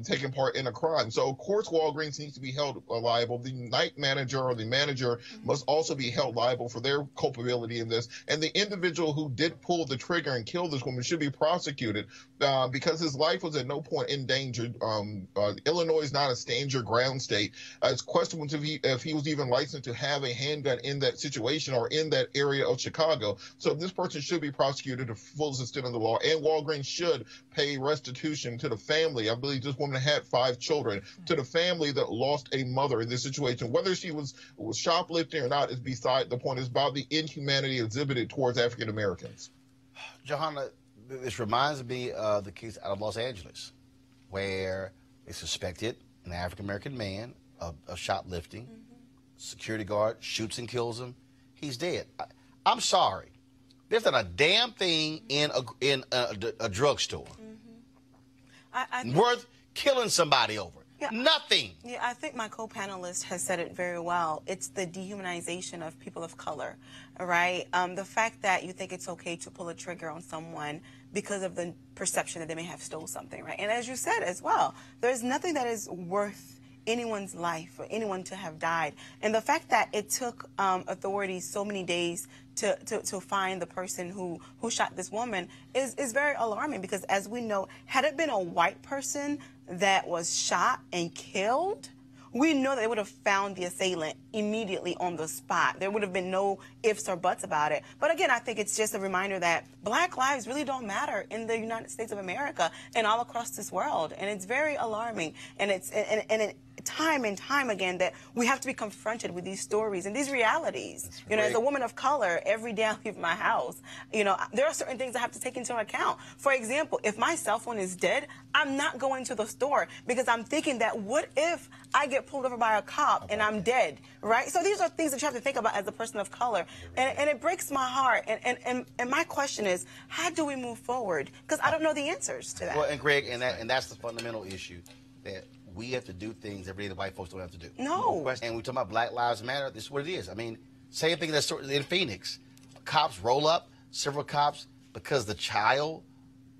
taken part in a crime. So, of course, Walgreens needs to be held liable. The night manager or the manager must also be held liable for their culpability in this. And the individual who did pull the trigger and kill this woman should be prosecuted because his life was at no point endangered. Illinois is not a danger ground state. It's questionable if he was even licensed to have a handgun in that situation or in that area of Chicago. So this person should be prosecuted to the fullest extent of the law, and Walgreens should pay restitution to the family. I believe this woman had 5 children, to the family that lost a mother in this situation. Whether she was shoplifting or not is beside the point. It's about the inhumanity exhibited towards African Americans. Johanna, this reminds me of the case out of Los Angeles, where they suspected an African American man of shoplifting. Security guard shoots and kills him. He's dead. I'm sorry. There's not a damn thing in a drugstore worth killing somebody over. Yeah, nothing. Yeah, I think my co-panelist has said it very well. It's the dehumanization of people of color, right? The fact that you think it's okay to pull a trigger on someone because of the perception that they may have stole something, right? And as you said as well, there's nothing that is worth anyone's life for anyone to have died. And the fact that it took authorities so many days to find the person who shot this woman is very alarming, because as we know, had it been a white person that was shot and killed, we know that they would have found the assailant immediately on the spot. There would have been no ifs or buts about it. But again, I think it's just a reminder that black lives really don't matter in the United States of America and all across this world. And it's very alarming. And it's time and time again that we have to be confronted with these stories and these realities. You know, as a woman of color, every day I leave my house, you know, there are certain things I have to take into account. For example, if my cell phone is dead, I'm not going to the store because I'm thinking that what if I get pulled over by a cop and I'm dead, right? So these are things that you have to think about as a person of color. And it breaks my heart. And my question is, how do we move forward? Because I don't know the answers to that. Well, and Greg, and that's the fundamental issue, that we have to do things every day that white folks don't have to do. No. And we talk about Black Lives Matter. This is what it is. I mean, same thing that's in Phoenix. Cops roll up, several cops, because the child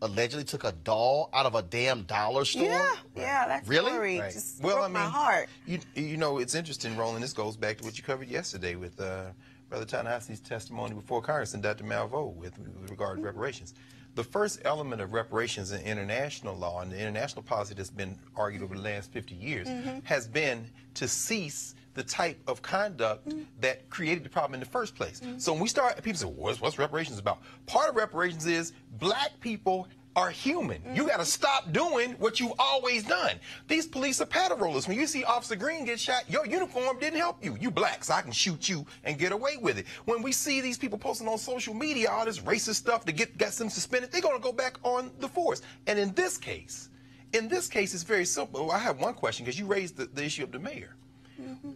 allegedly took a doll out of a damn dollar store. Yeah, that's really? Story just broke my heart. You know, it's interesting, Roland. This goes back to what you covered yesterday with Brother Ta-Nehisi's testimony before Congress and Dr. Malveaux with regard to reparations. The first element of reparations in international law and the international policy that's been argued over the last 50 years has been to cease the type of conduct that created the problem in the first place. So when we start, people say, what's reparations about? Part of reparations is black people are human. You got to stop doing what you've always done. These police are paddle rollers. When you see Officer Green get shot, your uniform didn't help you. You black, so I can shoot you and get away with it. When we see these people posting on social media all this racist stuff to get them suspended, they're going to go back on the force. And in this case, it's very simple. I have one question, because you raised the issue of the mayor.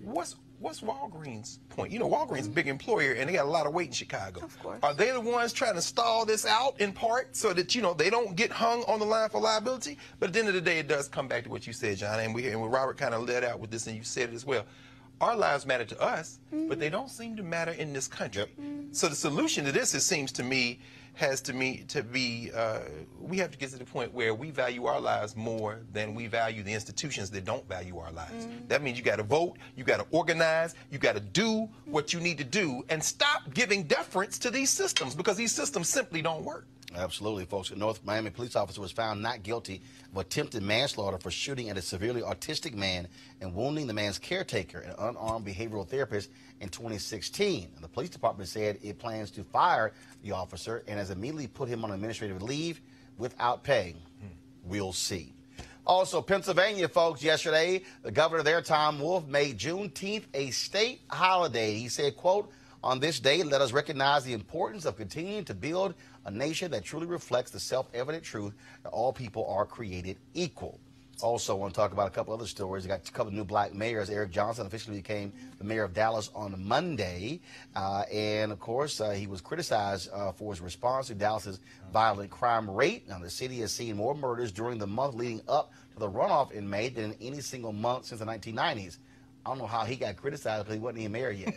What's Walgreens' point? You know, Walgreens is a big employer, and they got a lot of weight in Chicago. Of course. Are they the ones trying to stall this out in part so that, you know, they don't get hung on the line for liability? But at the end of the day, it does come back to what you said, John, and Robert kind of led out with this, and you said it as well. Our lives matter to us, but they don't seem to matter in this country. So the solution to this, it seems to me, we have to get to the point where we value our lives more than we value the institutions that don't value our lives. That means you got to vote, you got to organize, you got to do what you need to do, and stop giving deference to these systems, because these systems simply don't work. Absolutely, folks. A North Miami police officer was found not guilty of attempted manslaughter for shooting at a severely autistic man and wounding the man's caretaker, an unarmed behavioral therapist, in 2016. And the police department said it plans to fire the officer and has immediately put him on administrative leave without pay. We'll see. Also, Pennsylvania, folks, yesterday, the governor there, Tom Wolf, made Juneteenth a state holiday. He said, quote, "On this day, let us recognize the importance of continuing to build a nation that truly reflects the self-evident truth that all people are created equal." Also, I want to talk about a couple other stories. We got a couple of new black mayors. Eric Johnson officially became the mayor of Dallas on Monday. And, of course, he was criticized for his response to Dallas's violent crime rate. Now, the city has seen more murders during the month leading up to the runoff in May than in any single month since the 1990s. I don't know how he got criticized because he wasn't even mayor yet.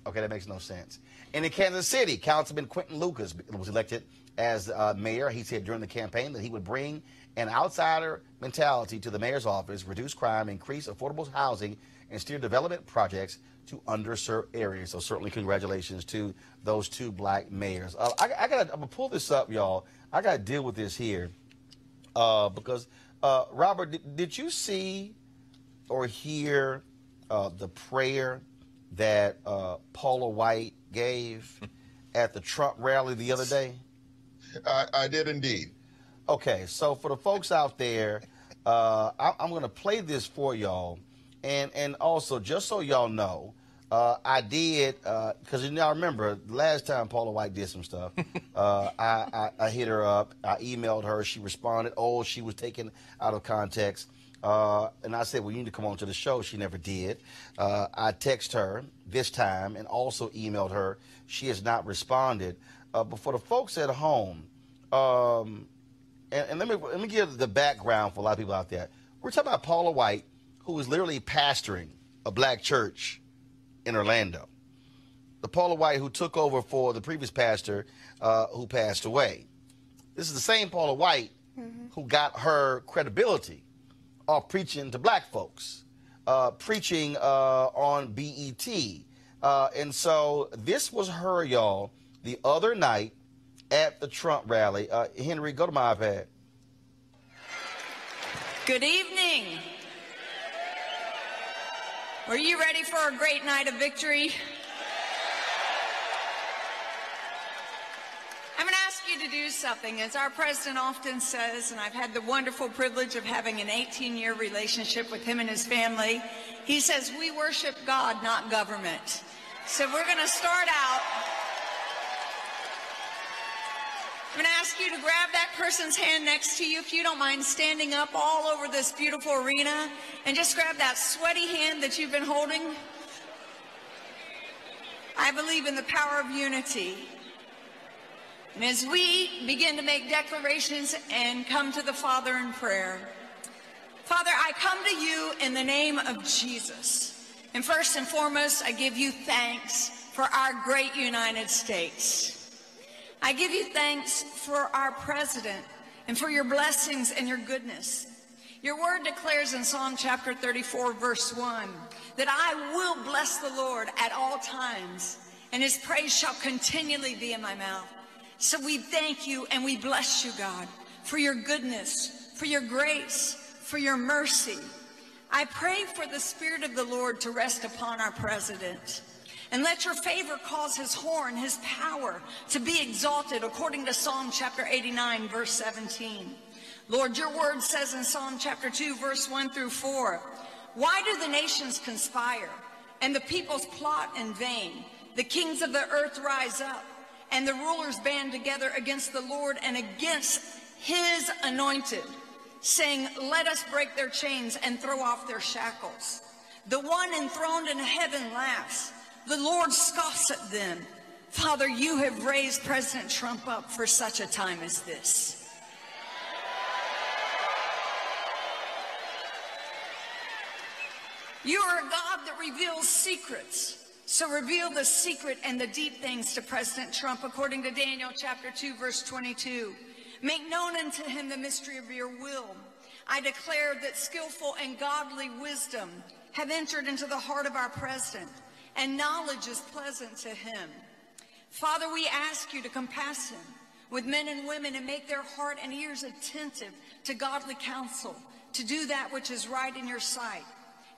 Okay, that makes no sense. And in Kansas City, Councilman Quentin Lucas was elected as mayor. He said during the campaign that he would bring an outsider mentality to the mayor's office, reduce crime, increase affordable housing, and steer development projects to underserved areas. So certainly congratulations to those two black mayors. I'm going to pull this up, y'all. I got to deal with this here because, Robert, did you see or hear the prayer that Paula White gave at the Trump rally the other day? I did indeed. Okay, so for the folks out there, I'm going to play this for y'all. And also, just so y'all know, I did, because you know, I remember last time Paula White did some stuff, I hit her up, I emailed her, she responded, she was taken out of context. And I said, well, you need to come on to the show. She never did. I texted her this time and also emailed her. She has not responded. But for the folks at home, and let me give the background for a lot of people out there. We're talking about Paula White, who is literally pastoring a black church in Orlando. The Paula White who took over for the previous pastor who passed away. This is the same Paula White who got her credibility off preaching to black folks, preaching on BET. And so this was her, y'all, the other night at the Trump rally. Henry, go to my iPad. Good evening. Are you ready for a great night of victory? I'm going to ask you to do something. As our president often says, and I've had the wonderful privilege of having an 18-year relationship with him and his family, he says, we worship God, not government. So we're going to start out. I'm going to ask you to grab that person's hand next to you, if you don't mind standing up all over this beautiful arena, and just grab that sweaty hand that you've been holding. I believe in the power of unity. And as we begin to make declarations and come to the Father in prayer, Father, I come to you in the name of Jesus. And first and foremost, I give you thanks for our great United States. I give you thanks for our president and for your blessings and your goodness. Your word declares in Psalm chapter 34, verse 1, that I will bless the Lord at all times, and his praise shall continually be in my mouth. So we thank you and we bless you, God, for your goodness, for your grace, for your mercy. I pray for the Spirit of the Lord to rest upon our president. And let your favor cause his horn, his power, to be exalted, according to Psalm chapter 89, verse 17. Lord, your word says in Psalm chapter 2, verse 1 through 4, why do the nations conspire, and the peoples plot in vain? The kings of the earth rise up, and the rulers band together against the Lord and against his anointed, saying, let us break their chains and throw off their shackles. The one enthroned in heaven laughs. The Lord scoffs at them. Father, you have raised President Trump up for such a time as this. You are a God that reveals secrets. So reveal the secret and the deep things to President Trump, according to Daniel chapter 2, verse 22. Make known unto him the mystery of your will. I declare that skillful and godly wisdom have entered into the heart of our president, and knowledge is pleasant to him. Father, we ask you to compass him with men and women and make their heart and ears attentive to godly counsel, to do that which is right in your sight.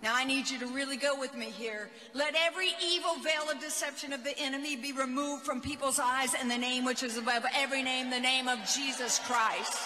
Now I need you to really go with me here. Let every evil veil of deception of the enemy be removed from people's eyes in the name which is above every name, the name of Jesus Christ.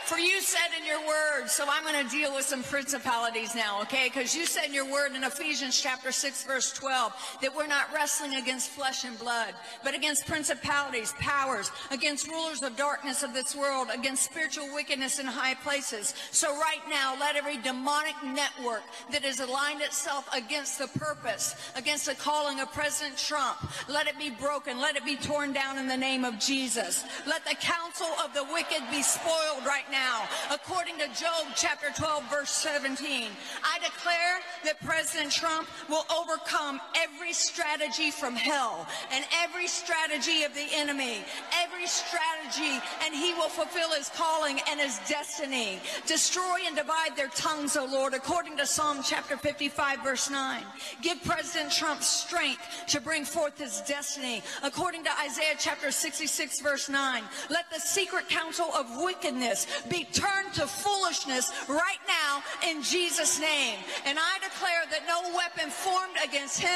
For you said in your word, so I'm going to deal with some principalities now, okay? Because you said in your word in Ephesians chapter 6, verse 12, that we're not wrestling against flesh and blood, but against principalities, powers, against rulers of darkness of this world, against spiritual wickedness in high places. So right now, let every demonic network that has aligned itself against the purpose, against the calling of President Trump, let it be broken, let it be torn down in the name of Jesus. Let the counsel of the wicked be spoiled right now. According to Job chapter 12, verse 17, I declare that President Trump will overcome every strategy from hell and every strategy of the enemy, every strategy, and he will fulfill his calling and his destiny. Destroy and divide their tongues, O Lord, according to Psalm chapter 55, verse 9. Give President Trump strength to bring forth his destiny, according to Isaiah chapter 66, verse 9. Let the secret counsel of wickedness be turned to foolishness right now in Jesus' name. And I declare that no weapon formed against him,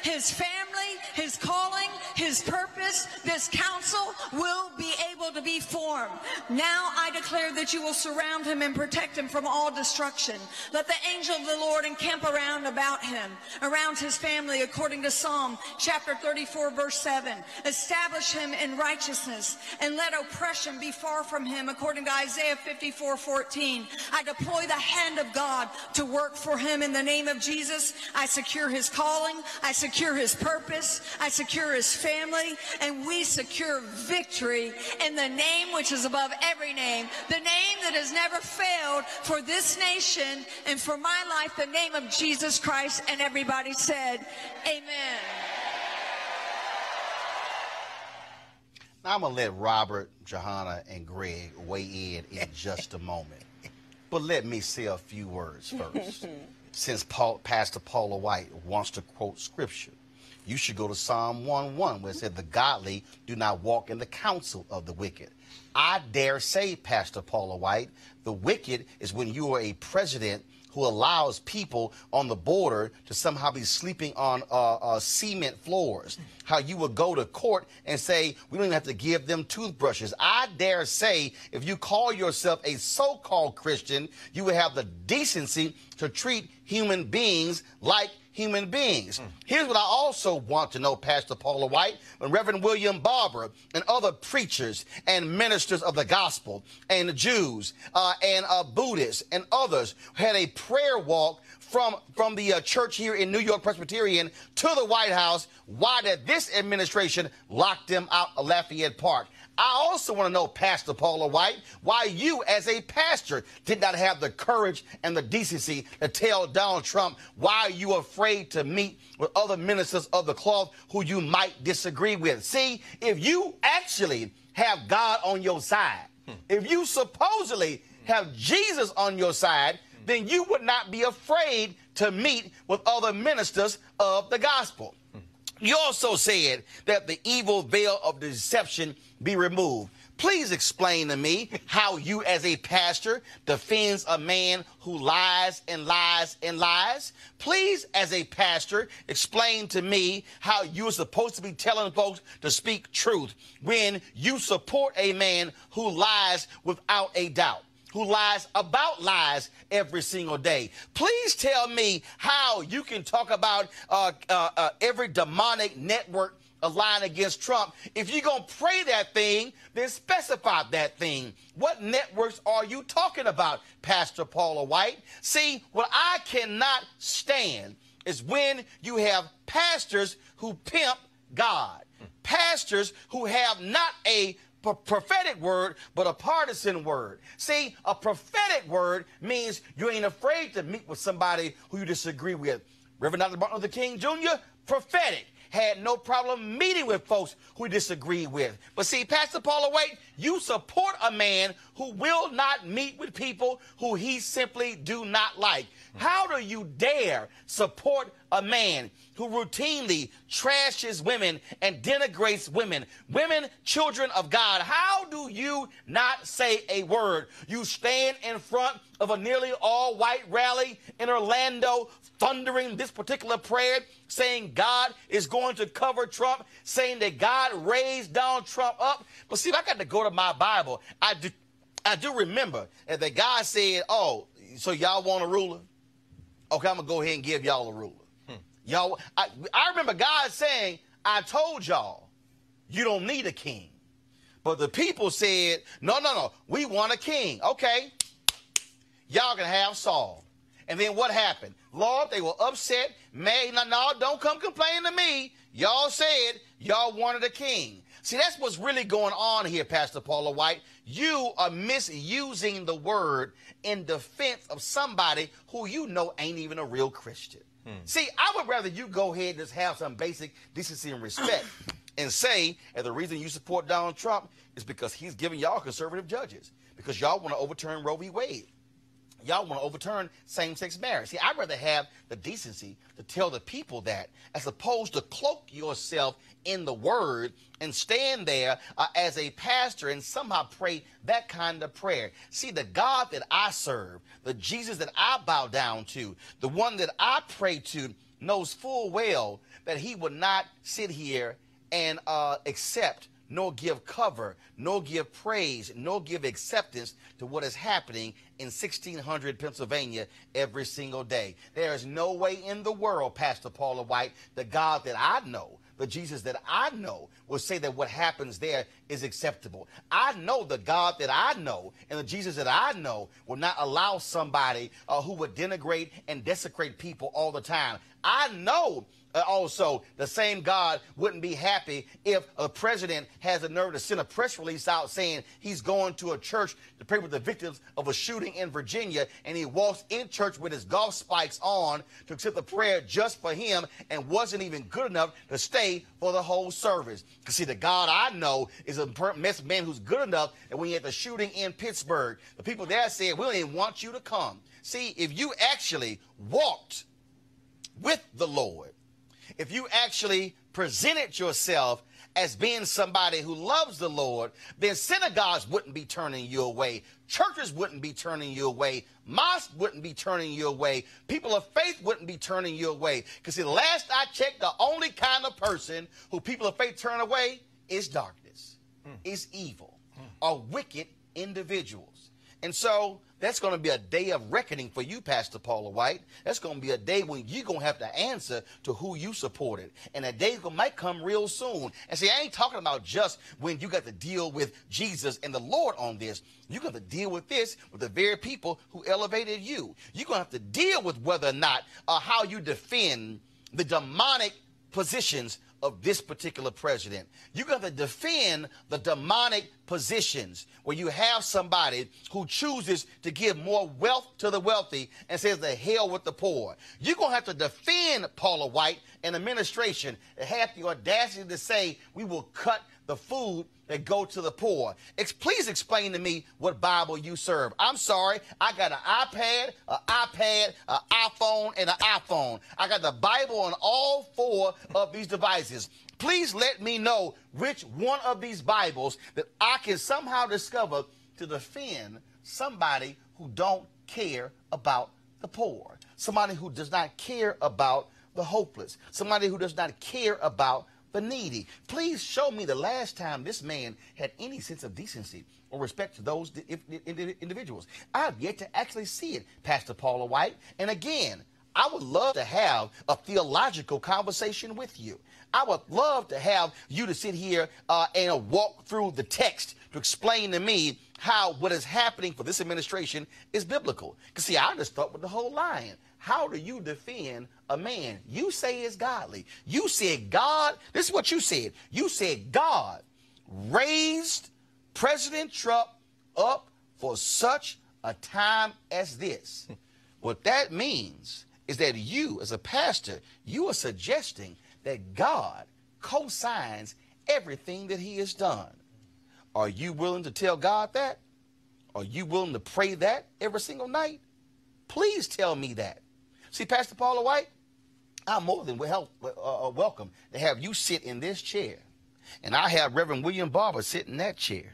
his family, his calling, his purpose, this counsel will be able to be formed. Now I declare that you will surround him and protect him from all destruction. Let the angel of the Lord encamp around about him, around his family, according to Psalm chapter 34, verse 7. Establish him in righteousness, and let oppression be far from him, according to Isaiah 54:14. I deploy the hand of God to work for him in the name of Jesus. I secure his calling, I secure his purpose, I secure his family, and we secure victory in the name which is above every name, the name that has never failed for this nation and for my life, the name of Jesus Christ. And everybody said, amen. Now I'm going to let Robert, Johanna, and Greg weigh in just a moment. But let me say a few words first, since Pastor Paula White wants to quote scripture. you should go to Psalm 1:1, where it said, the godly do not walk in the counsel of the wicked. I dare say, Pastor Paula White, the wicked is when you are a president who allows people on the border to somehow be sleeping on cement floors. How you would go to court and say, we don't even have to give them toothbrushes. I dare say, if you call yourself a so-called Christian, you would have the decency to treat human beings like human beings. Here's what I also want to know, Pastor Paula White. When Reverend William Barber and other preachers and ministers of the gospel and the Jews and Buddhists and others had a prayer walk from the church here in New York Presbyterian to the White House, why did this administration lock them out of Lafayette Park? I also want to know, Pastor Paula White, why you as a pastor did not have the courage and the decency to tell Donald Trump why you are afraid to meet with other ministers of the cloth who you might disagree with. See, if you actually have God on your side, if you supposedly have Jesus on your side, then you would not be afraid to meet with other ministers of the gospel. You also said that the evil veil of deception be removed. Please explain to me how you as a pastor defends a man who lies and lies and lies. Please, as a pastor, explain to me how you're supposed to be telling folks to speak truth when you support a man who lies without a doubt, who lies about lies every single day. Please tell me how you can talk about every demonic network aligned against Trump. If you're going to pray that thing, then specify that thing. What networks are you talking about, Pastor Paula White? See, what I cannot stand is when you have pastors who pimp God, pastors who have not a prophetic word, but a partisan word. See, a prophetic word means you ain't afraid to meet with somebody who you disagree with. Reverend Dr. Martin Luther King Jr., prophetic, had no problem meeting with folks who disagree with. But see, Pastor Paula White, you support a man who will not meet with people who he simply do not like. How do you dare support a man who routinely trashes women and denigrates women, children of God? How do you not say a word? You stand in front of a nearly all-white rally in Orlando, thundering this particular prayer, saying God is going to cover Trump, saying that God raised Donald Trump up. But see, I got to go to my Bible. I do remember that God said, oh, so y'all want a ruler? Okay, I'm going to go ahead and give y'all a ruler. Y'all, I remember God saying, I told y'all, you don't need a king. But the people said, no, we want a king. Okay, y'all can have Saul. And then what happened? Lord, they were upset. Man, no, don't come complaining to me. Y'all said y'all wanted a king. See, that's what's really going on here, Pastor Paula White. You are misusing the word in defense of somebody who you know ain't even a real Christian. See, I would rather you go ahead and just have some basic decency and respect and say, and the reason you support Donald Trump is because he's giving y'all conservative judges, because y'all want to overturn Roe v. Wade. Y'all want to overturn same-sex marriage. See, I'd rather have the decency to tell the people that, as opposed to cloak yourself in the word and stand there as a pastor and somehow pray that kind of prayer. See, the God that I serve, the Jesus that I bow down to, the one that I pray to, knows full well that he would not sit here and accept nor give cover, nor give praise, nor give acceptance to what is happening in 1600 Pennsylvania every single day. There is no way in the world, Pastor Paula White, the God that I know, the Jesus that I know, will say that what happens there is acceptable. I know the God that I know and the Jesus that I know will not allow somebody who would denigrate and desecrate people all the time. I know also the same God wouldn't be happy if a president has the nerve to send a press release out saying he's going to a church to pray with the victims of a shooting in Virginia, and he walks in church with his golf spikes on to accept the prayer just for him and wasn't even good enough to stay for the whole service. Because see, the God I know is a man who's good enough that when you had the shooting in Pittsburgh, the people there said, we don't even want you to come. See, if you actually walked with the Lord, if you actually presented yourself as being somebody who loves the Lord, then synagogues wouldn't be turning you away. Churches wouldn't be turning you away. Mosques wouldn't be turning you away. People of faith wouldn't be turning you away. Because the last I checked, the only kind of person who people of faith turn away is darkness, is evil, are wicked individuals. And so that's going to be a day of reckoning for you, Pastor Paula White. That's going to be a day when you're going to have to answer to who you supported. And that day might come real soon. And see, I ain't talking about just when you got to deal with Jesus and the Lord on this. You're going to deal with this with the very people who elevated you. You're going to have to deal with whether or not how you defend the demonic positions of this particular president. You're going to defend the demonic positions where you have somebody who chooses to give more wealth to the wealthy and says the hell with the poor. You're going to have to defend Paula White and administration that have the audacity to say we will cut the food that go to the poor. Please explain to me what Bible you serve. I'm sorry, I got an iPad, an iPhone, and an iPhone. I got the Bible on all 4 of these devices. Please let me know which one of these Bibles that I can somehow discover to defend somebody who don't care about the poor, somebody who does not care about the hopeless, somebody who does not care about the needy. Please show me the last time this man had any sense of decency or respect to those individuals. I've yet to actually see it, Pastor Paula White. And again, I would love to have a theological conversation with you. I would love to have you to sit here and walk through the text to explain to me how what is happening for this administration is biblical. Because see, I just thought with the whole line. How do you defend a man you say is godly? You said God, this is what you said. You said God raised President Trump up for such a time as this. What that means is that you, as a pastor, you are suggesting that God co-signs everything that he has done. Are you willing to tell God that? Are you willing to pray that every single night? Please tell me that. See, Pastor Paula White, I'm more than welcome to have you sit in this chair. And I have Reverend William Barber sit in that chair.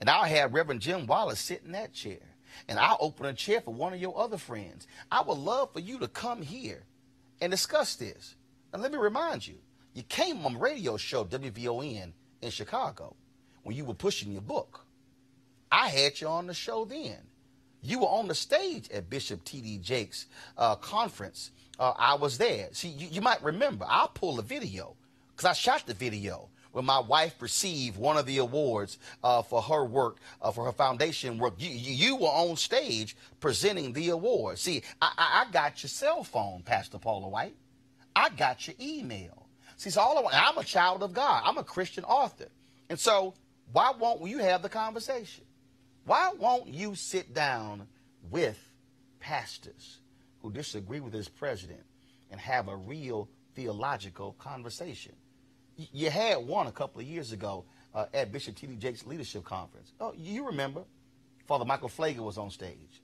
And I'll have Reverend Jim Wallace sit in that chair. And I'll open a chair for one of your other friends. I would love for you to come here and discuss this. And let me remind you, you came on the radio show WVON in Chicago when you were pushing your book. I had you on the show then. You were on the stage at Bishop T.D. Jakes' conference. I was there. See, you might remember, I'll pull a video because I shot the video when my wife received one of the awards for her work, for her foundation work. You were on stage presenting the award. See, I got your cell phone, Pastor Paula White. I got your email. See, so I'm a child of God. I'm a Christian author. And so why won't you have the conversation? Why won't you sit down with pastors who disagree with this president and have a real theological conversation? You had one a couple of years ago at Bishop T.D. Jakes' leadership conference. Oh, you remember. Father Michael Flager was on stage.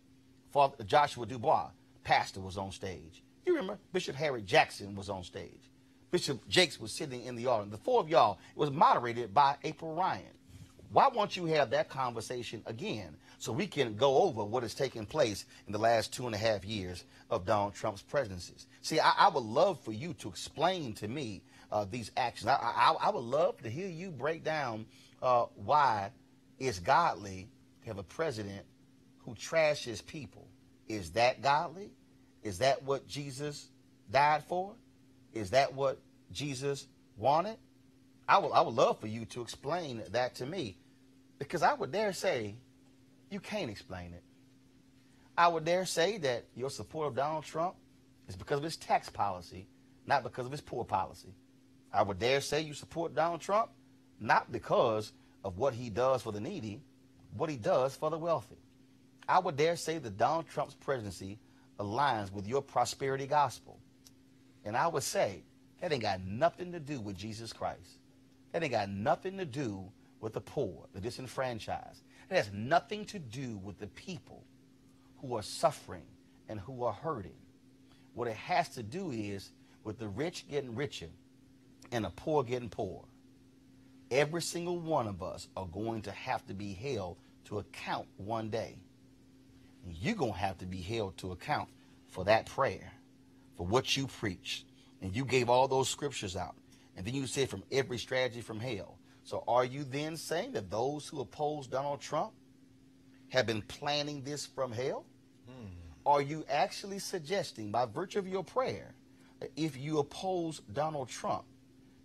Father Joshua Dubois, pastor, was on stage. You remember. Bishop Harry Jackson was on stage. Bishop Jakes was sitting in the audience. The 4 of y'all, it was moderated by April Ryan. Why won't you have that conversation again so we can go over what has taken place in the last 2.5 years of Donald Trump's presidencies? See, I would love for you to explain to me these actions. I would love to hear you break down why it's godly to have a president who trashes people. Is that godly? Is that what Jesus died for? Is that what Jesus wanted? I would love for you to explain that to me, because I would dare say you can't explain it. I would dare say that your support of Donald Trump is because of his tax policy, not because of his poor policy. I would dare say you support Donald Trump not because of what he does for the needy, what he does for the wealthy. I would dare say that Donald Trump's presidency aligns with your prosperity gospel. And I would say that ain't got nothing to do with Jesus Christ. That ain't got nothing to do with the poor, the disenfranchised. It has nothing to do with the people who are suffering and who are hurting. What it has to do is with the rich getting richer and the poor getting poorer. Every single one of us are going to have to be held to account one day. You're going to have to be held to account for that prayer, for what you preached. And you gave all those scriptures out. And then you said from every strategy from hell. So are you then saying that those who oppose Donald Trump have been planning this from hell? Are you actually suggesting, by virtue of your prayer, that if you oppose Donald Trump,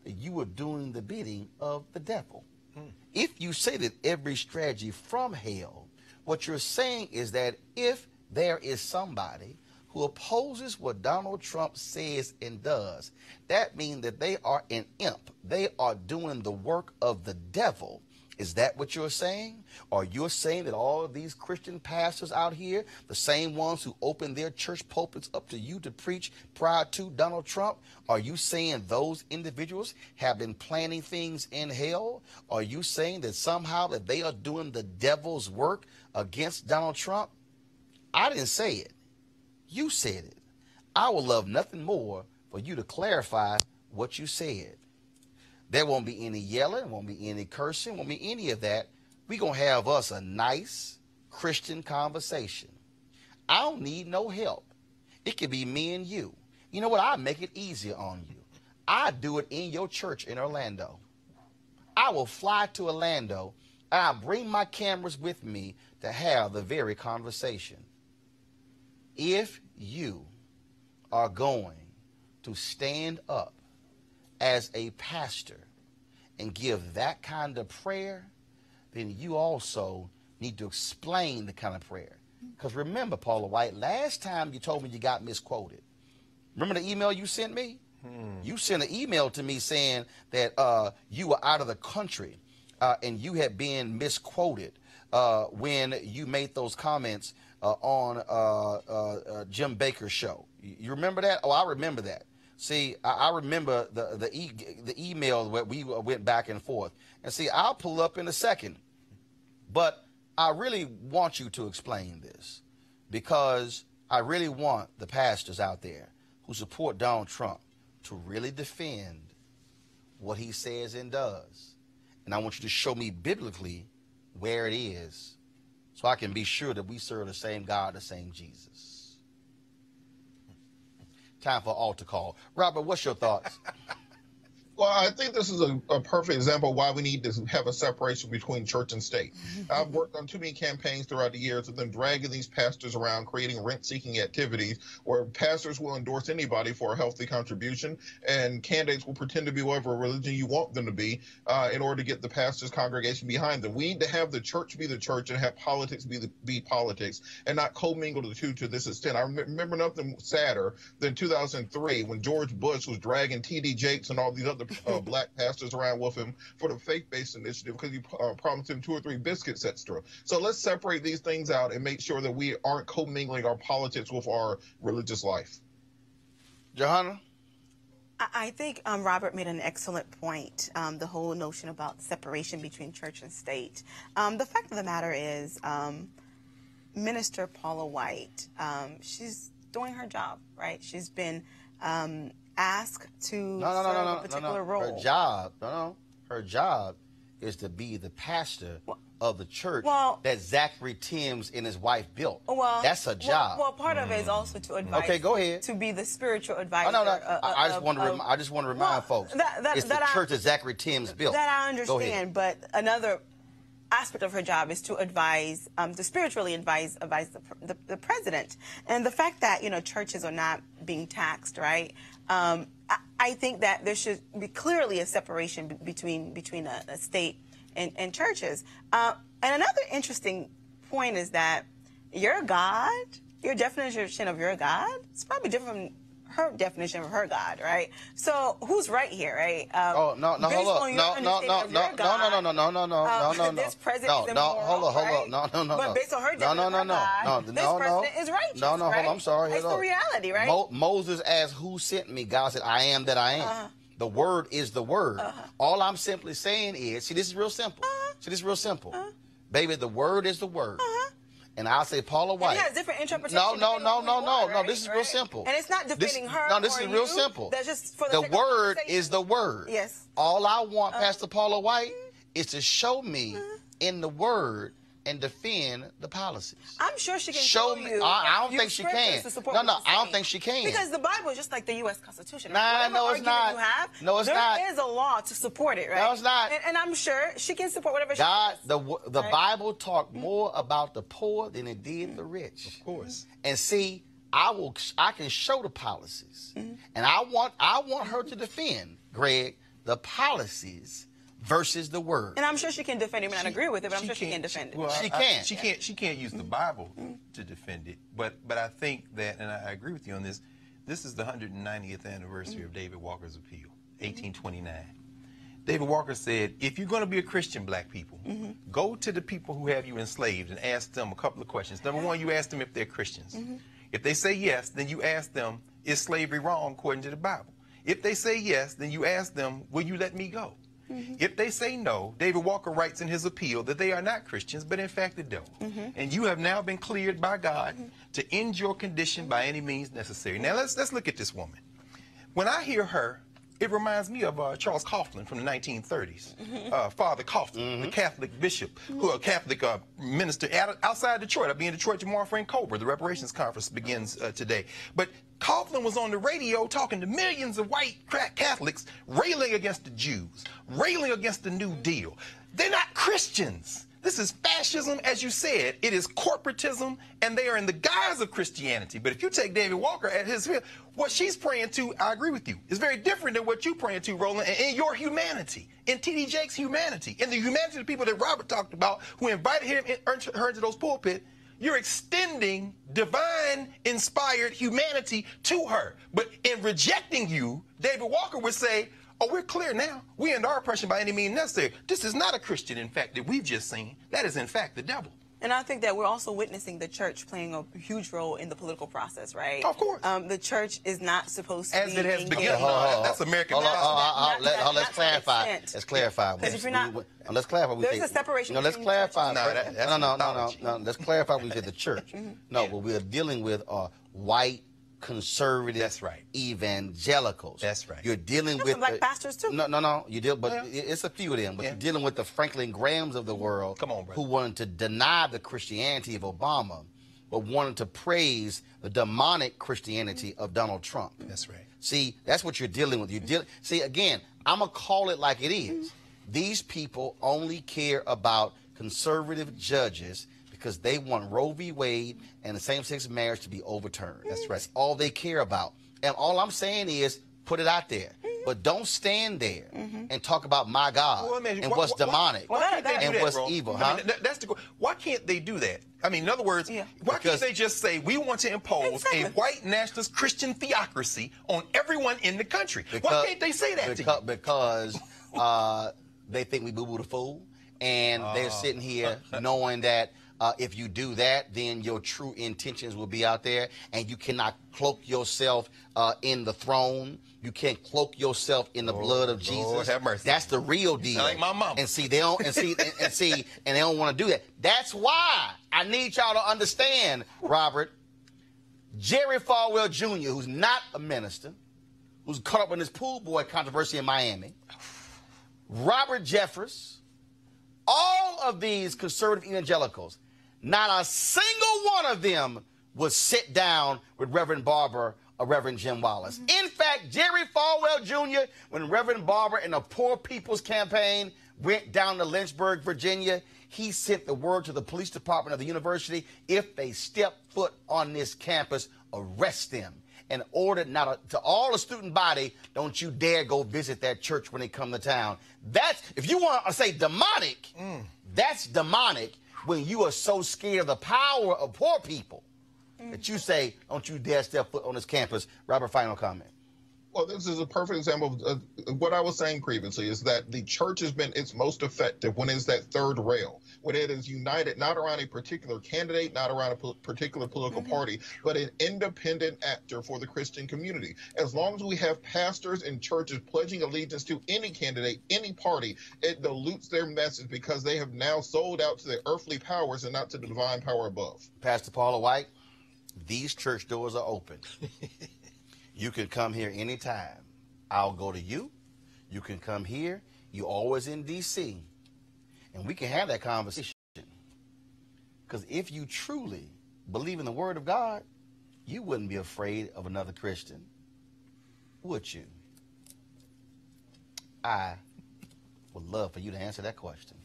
that you are doing the bidding of the devil? If you say that every strategy from hell, what you're saying is that if there is somebody who opposes what Donald Trump says and does, that means that they are an imp. They are doing the work of the devil. Is that what you're saying? Or you're saying that all of these Christian pastors out here, the same ones who open their church pulpits up to you to preach prior to Donald Trump, are you saying those individuals have been planning things in hell? Are you saying that somehow that they are doing the devil's work against Donald Trump? I didn't say it. You said it. I would love nothing more for you to clarify what you said. There won't be any yelling, won't be any cursing, won't be any of that. We're going to have us a nice Christian conversation. I don't need no help. It could be me and you. You know what? I'll make it easier on you. I do it in your church in Orlando. I will fly to Orlando and I'll bring my cameras with me to have the very conversation. If you are going to stand up as a pastor and give that kind of prayer, then you also need to explain the kind of prayer. Because remember, Paula White, last time you told me you got misquoted. Remember the email you sent me? You sent an email to me saying that you were out of the country and you had been misquoted when you made those comments on Jim Baker's show. You remember that? Oh, I remember that. See, I remember the email where we went back and forth. And see, I'll pull up in a second. But I really want you to explain this because I really want the pastors out there who support Donald Trump to really defend what he says and does. And I want you to show me biblically where it is so I can be sure that we serve the same God, the same Jesus. Time for altar call. Robert, what's your thoughts? Well, I think this is a perfect example of why we need to have a separation between church and state. I've worked on too many campaigns throughout the years of them dragging these pastors around, creating rent-seeking activities where pastors will endorse anybody for a healthy contribution, and candidates will pretend to be whatever religion you want them to be in order to get the pastor's congregation behind them. We need to have the church be the church and have politics be politics and not commingle the two to this extent. I remember nothing sadder than 2003 when George Bush was dragging T.D. Jakes and all these other black pastors around with him for the faith-based initiative because he promised him 2 or 3 biscuits extra. So let's separate these things out and make sure that we aren't commingling our politics with our religious life. Johanna? I think Robert made an excellent point, the whole notion about separation between church and state. The fact of the matter is Minister Paula White, she's doing her job, right? She's been asked to serve a particular role. Her job is to be the pastor of the church that Zachary Timms and his wife built. That's her job. Well, part of it is also to advise. Okay, go ahead. To be the spiritual advisor. I just want to remind folks. It's the church that Zachary Timms built. That I understand, but another aspect of her job is to advise, to spiritually advise the president. And the fact that churches are not being taxed, right? I think that there should be clearly a separation between a state and churches. And another interesting point is that your God, your definition of your God, is probably different from her definition of her God, right? So who's right here, right? Hold up. This president is immoral, But based on her definition of God, this president is righteous, hold on, I'm sorry. It's the reality, right? Moses asked, who sent me? God said, I am that I am. The word is the word. All I'm simply saying is, see, this is real simple. Baby, the word is the word. and I'll say Paula White. And he has different interpretations. No. This is real simple. And it's not defending her. No, this or is real you. simple. That's just for the word is the word. Yes. All I want, Pastor Paula White, is to show me in the word and defend the policies. I'm sure she can show me. I don't think she can. No, I don't think she can. Because the Bible is just like the U.S. Constitution. Nah, no, it's not. No, it's not. There is a law to support it, right? No, it's not. And I'm sure she can support whatever she wants. The right? Bible talked more about the poor than it did the rich. Of course. And see, I can show the policies, and I want her to defend, Greg, the policies versus the word. And I'm sure she can defend it. I agree with it, but I'm sure she can defend it. Well, she can. She can't use the Bible to defend it. But I think that, and I agree with you on this. This is the 190th anniversary of David Walker's appeal, 1829. David Walker said, if you're going to be a Christian, black people, go to the people who have you enslaved and ask them a couple of questions. Number one, you ask them if they're Christians. If they say yes, then you ask them, is slavery wrong according to the Bible? If they say yes, then you ask them, will you let me go? If they say no, David Walker writes in his appeal that they are not Christians, but in fact the devil. And you have now been cleared by God to end your condition by any means necessary. Now let's look at this woman. When I hear her, it reminds me of Charles Coughlin from the 1930s. Father Coughlin, the Catholic bishop, who a Catholic minister outside Detroit. I'll be in Detroit tomorrow for Cobra. The reparations conference begins today. But Coughlin was on the radio talking to millions of white Catholics, railing against the Jews, railing against the New Deal. They're not Christians. This is fascism, as you said. It is corporatism, and they are in the guise of Christianity. But if you take David Walker at his field, what she's praying to, I agree with you, is very different than what you're praying to, Roland, and in your humanity, in T.D. Jakes' humanity, in the humanity of the people that Robert talked about who invited her into those pulpits. You're extending divine-inspired humanity to her. But in rejecting you, David Walker would say, oh, we're clear now. We end our oppression by any means necessary. This is not a Christian, in fact, that we've just seen. That is, in fact, the devil. And I think that we're also witnessing the church playing a huge role in the political process, right? Of course. The church is not supposed to as be it has begun. That's American law. Let's clarify. Let's clarify. Because if you're not, let's clarify. There's a separation. No, let's clarify. No. Let's clarify. We said the church. No, what we're dealing with are white, conservative, that's right, evangelicals. That's right. You're dealing with black pastors too. No. You deal, but it's a few of them. But you're dealing with the Franklin Grahams of the world. Come on, brother. Who wanted to deny the Christianity of Obama, but wanted to praise the demonic Christianity of Donald Trump. That's right. See, that's what you're dealing with. See, again, I'm gonna call it like it is. These people only care about conservative judges because they want Roe v. Wade and the same-sex marriage to be overturned. That's right. That's all they care about. And all I'm saying is put it out there. But don't stand there and talk about my God and what's demonic and what's evil. Why can't they do that? I mean, in other words, why can't they just say, we want to impose a white nationalist Christian theocracy on everyone in the country? Why can't they say that to you? Because they think we boo-boo the fool. And they're sitting here knowing that if you do that, then your true intentions will be out there, and you cannot cloak yourself in the throne. You can't cloak yourself in the blood of Jesus. Lord have mercy. That's the real deal. Like my mama. And see, they don't and they don't want to do that. That's why I need y'all to understand, Robert. Jerry Falwell Jr., who's not a minister, who's caught up in this pool boy controversy in Miami. Robert Jeffress, all of these conservative evangelicals, not a single one of them would sit down with Reverend Barber or Reverend Jim Wallace. In fact, Jerry Falwell Jr., when Reverend Barber and the Poor People's Campaign went down to Lynchburg, Virginia, he sent the word to the police department of the university, if they step foot on this campus, arrest them. And ordered to all the student body, don't you dare go visit that church when they come to town. That's, if you want to say demonic, that's demonic when you are so scared of the power of poor people that you say, don't you dare step foot on this campus. Robert, final comment. Well, this is a perfect example of what I was saying previously, is that the church has been its most effective when it's that third rail, when it is united not around a particular candidate, not around a particular political party, but an independent actor for the Christian community. As long as we have pastors and churches pledging allegiance to any candidate, any party, it dilutes their message because they have now sold out to the earthly powers and not to the divine power above. Pastor Paula White, these church doors are open. You can come here anytime. I'll go to you. You can come here. You're always in D.C. And we can have that conversation. Because if you truly believe in the Word of God, you wouldn't be afraid of another Christian, would you? I would love for you to answer that question.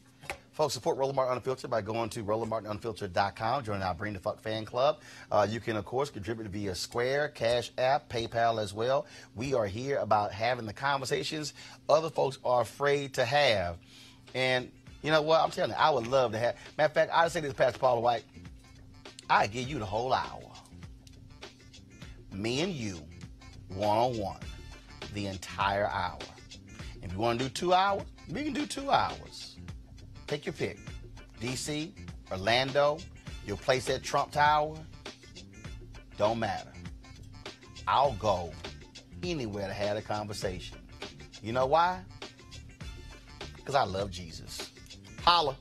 Folks, support Roland Martin Unfiltered by going to RolandMartinUnfiltered.com. Join our Bring the Fuck fan club. You can, of course, contribute via Square, Cash App, PayPal as well. We are here about having the conversations other folks are afraid to have. And you know what? I'm telling you, I would love to have. Matter of fact, I'd say this, Pastor Paula White. I'd give you the whole hour. Me and you, one-on-one, the entire hour. If you want to do 2 hours, we can do 2 hours. Take your pick. D.C., Orlando, your place at Trump Tower, don't matter. I'll go anywhere to have a conversation. You know why? Because I love Jesus. Holla.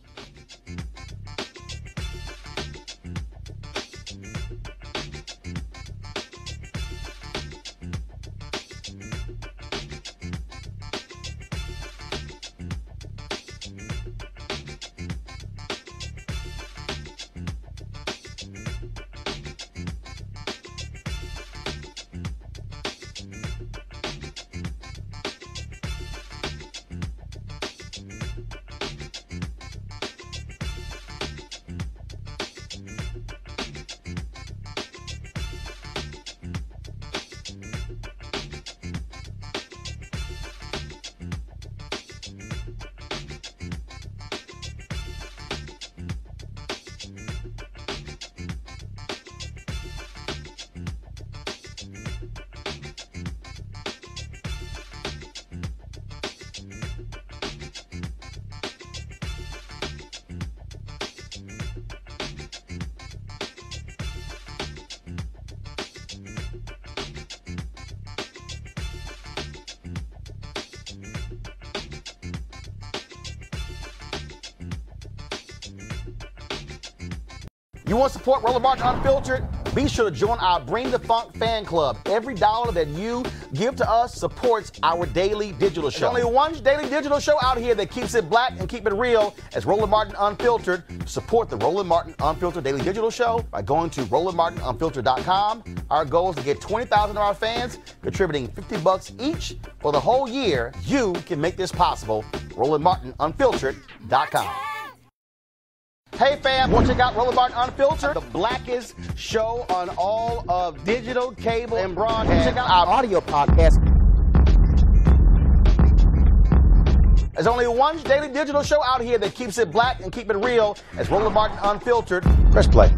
You want to support Roland Martin Unfiltered? Be sure to join our Bring the Funk fan club. Every dollar that you give to us supports our daily digital show. There's only one daily digital show out here that keeps it black and keep it real as Roland Martin Unfiltered. Support the Roland Martin Unfiltered daily digital show by going to RolandMartinUnfiltered.com. Our goal is to get 20,000 of our fans contributing $50 each for the whole year. You can make this possible. RolandMartinUnfiltered.com. Hey fam, want to check out Roland Martin Unfiltered, the blackest show on all of digital, cable, and broadcast. Check out our audio podcast. There's only one daily digital show out here that keeps it black and keep it real as Roland Martin Unfiltered. Press play.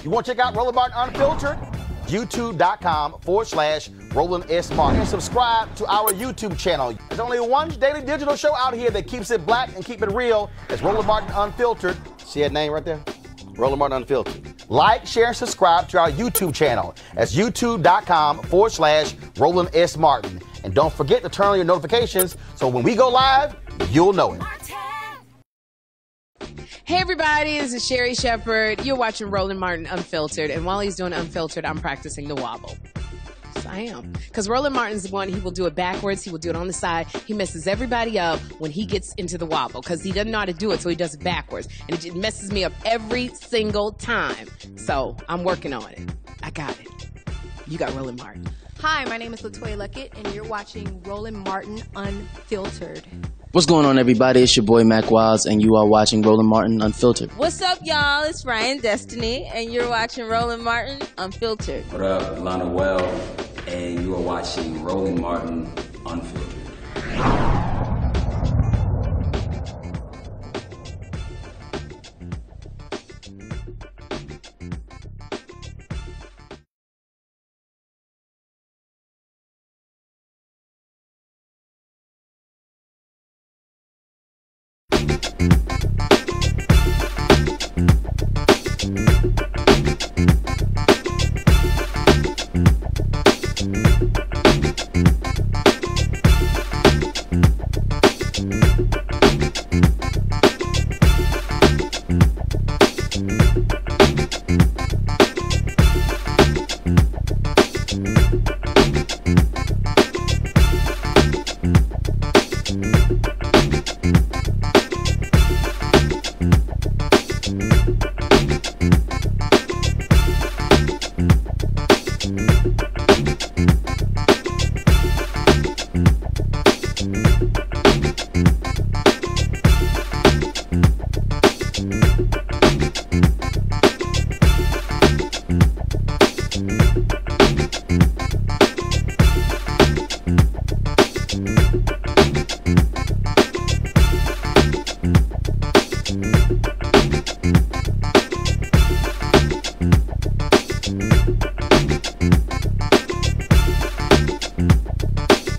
You want to check out Roland Martin Unfiltered? YouTube.com/Roland S. Martin. And subscribe to our YouTube channel. There's only one daily digital show out here that keeps it black and keep it real. It's Roland Martin Unfiltered. See that name right there? Roland Martin Unfiltered. Like, share, and subscribe to our YouTube channel. That's YouTube.com/Roland S. Martin. And don't forget to turn on your notifications so when we go live, you'll know it. Hey everybody, this is Sherry Shepherd. You're watching Roland Martin Unfiltered, and while he's doing Unfiltered, I'm practicing the wobble. Yes, I am. Because Roland Martin's the one, he will do it backwards, he will do it on the side. He messes everybody up when he gets into the wobble, because he doesn't know how to do it, so he does it backwards. And it just messes me up every single time. So, I'm working on it. I got it. You got Roland Martin. Hi, my name is LaToya Luckett, and you're watching Roland Martin Unfiltered. What's going on, everybody? It's your boy Mac Wilds, and you are watching Roland Martin Unfiltered. What's up, y'all? It's Ryan Destiny, and you're watching Roland Martin Unfiltered. What up, Lana Well, and you are watching Roland Martin Unfiltered.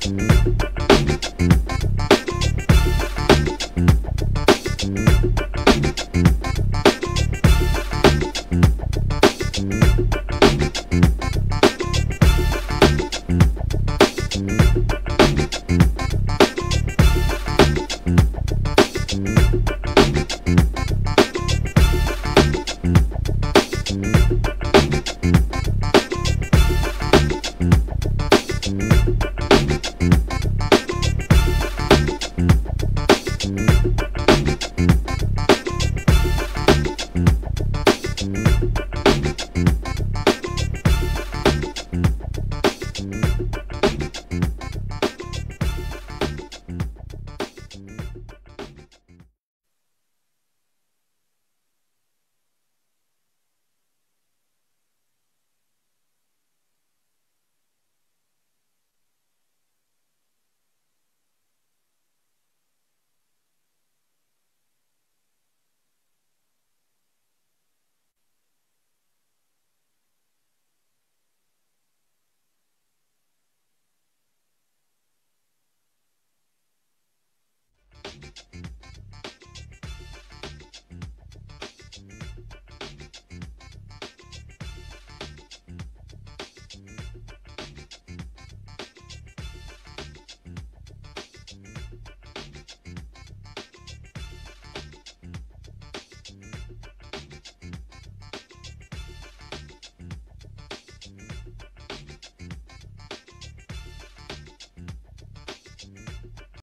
Unfiltered.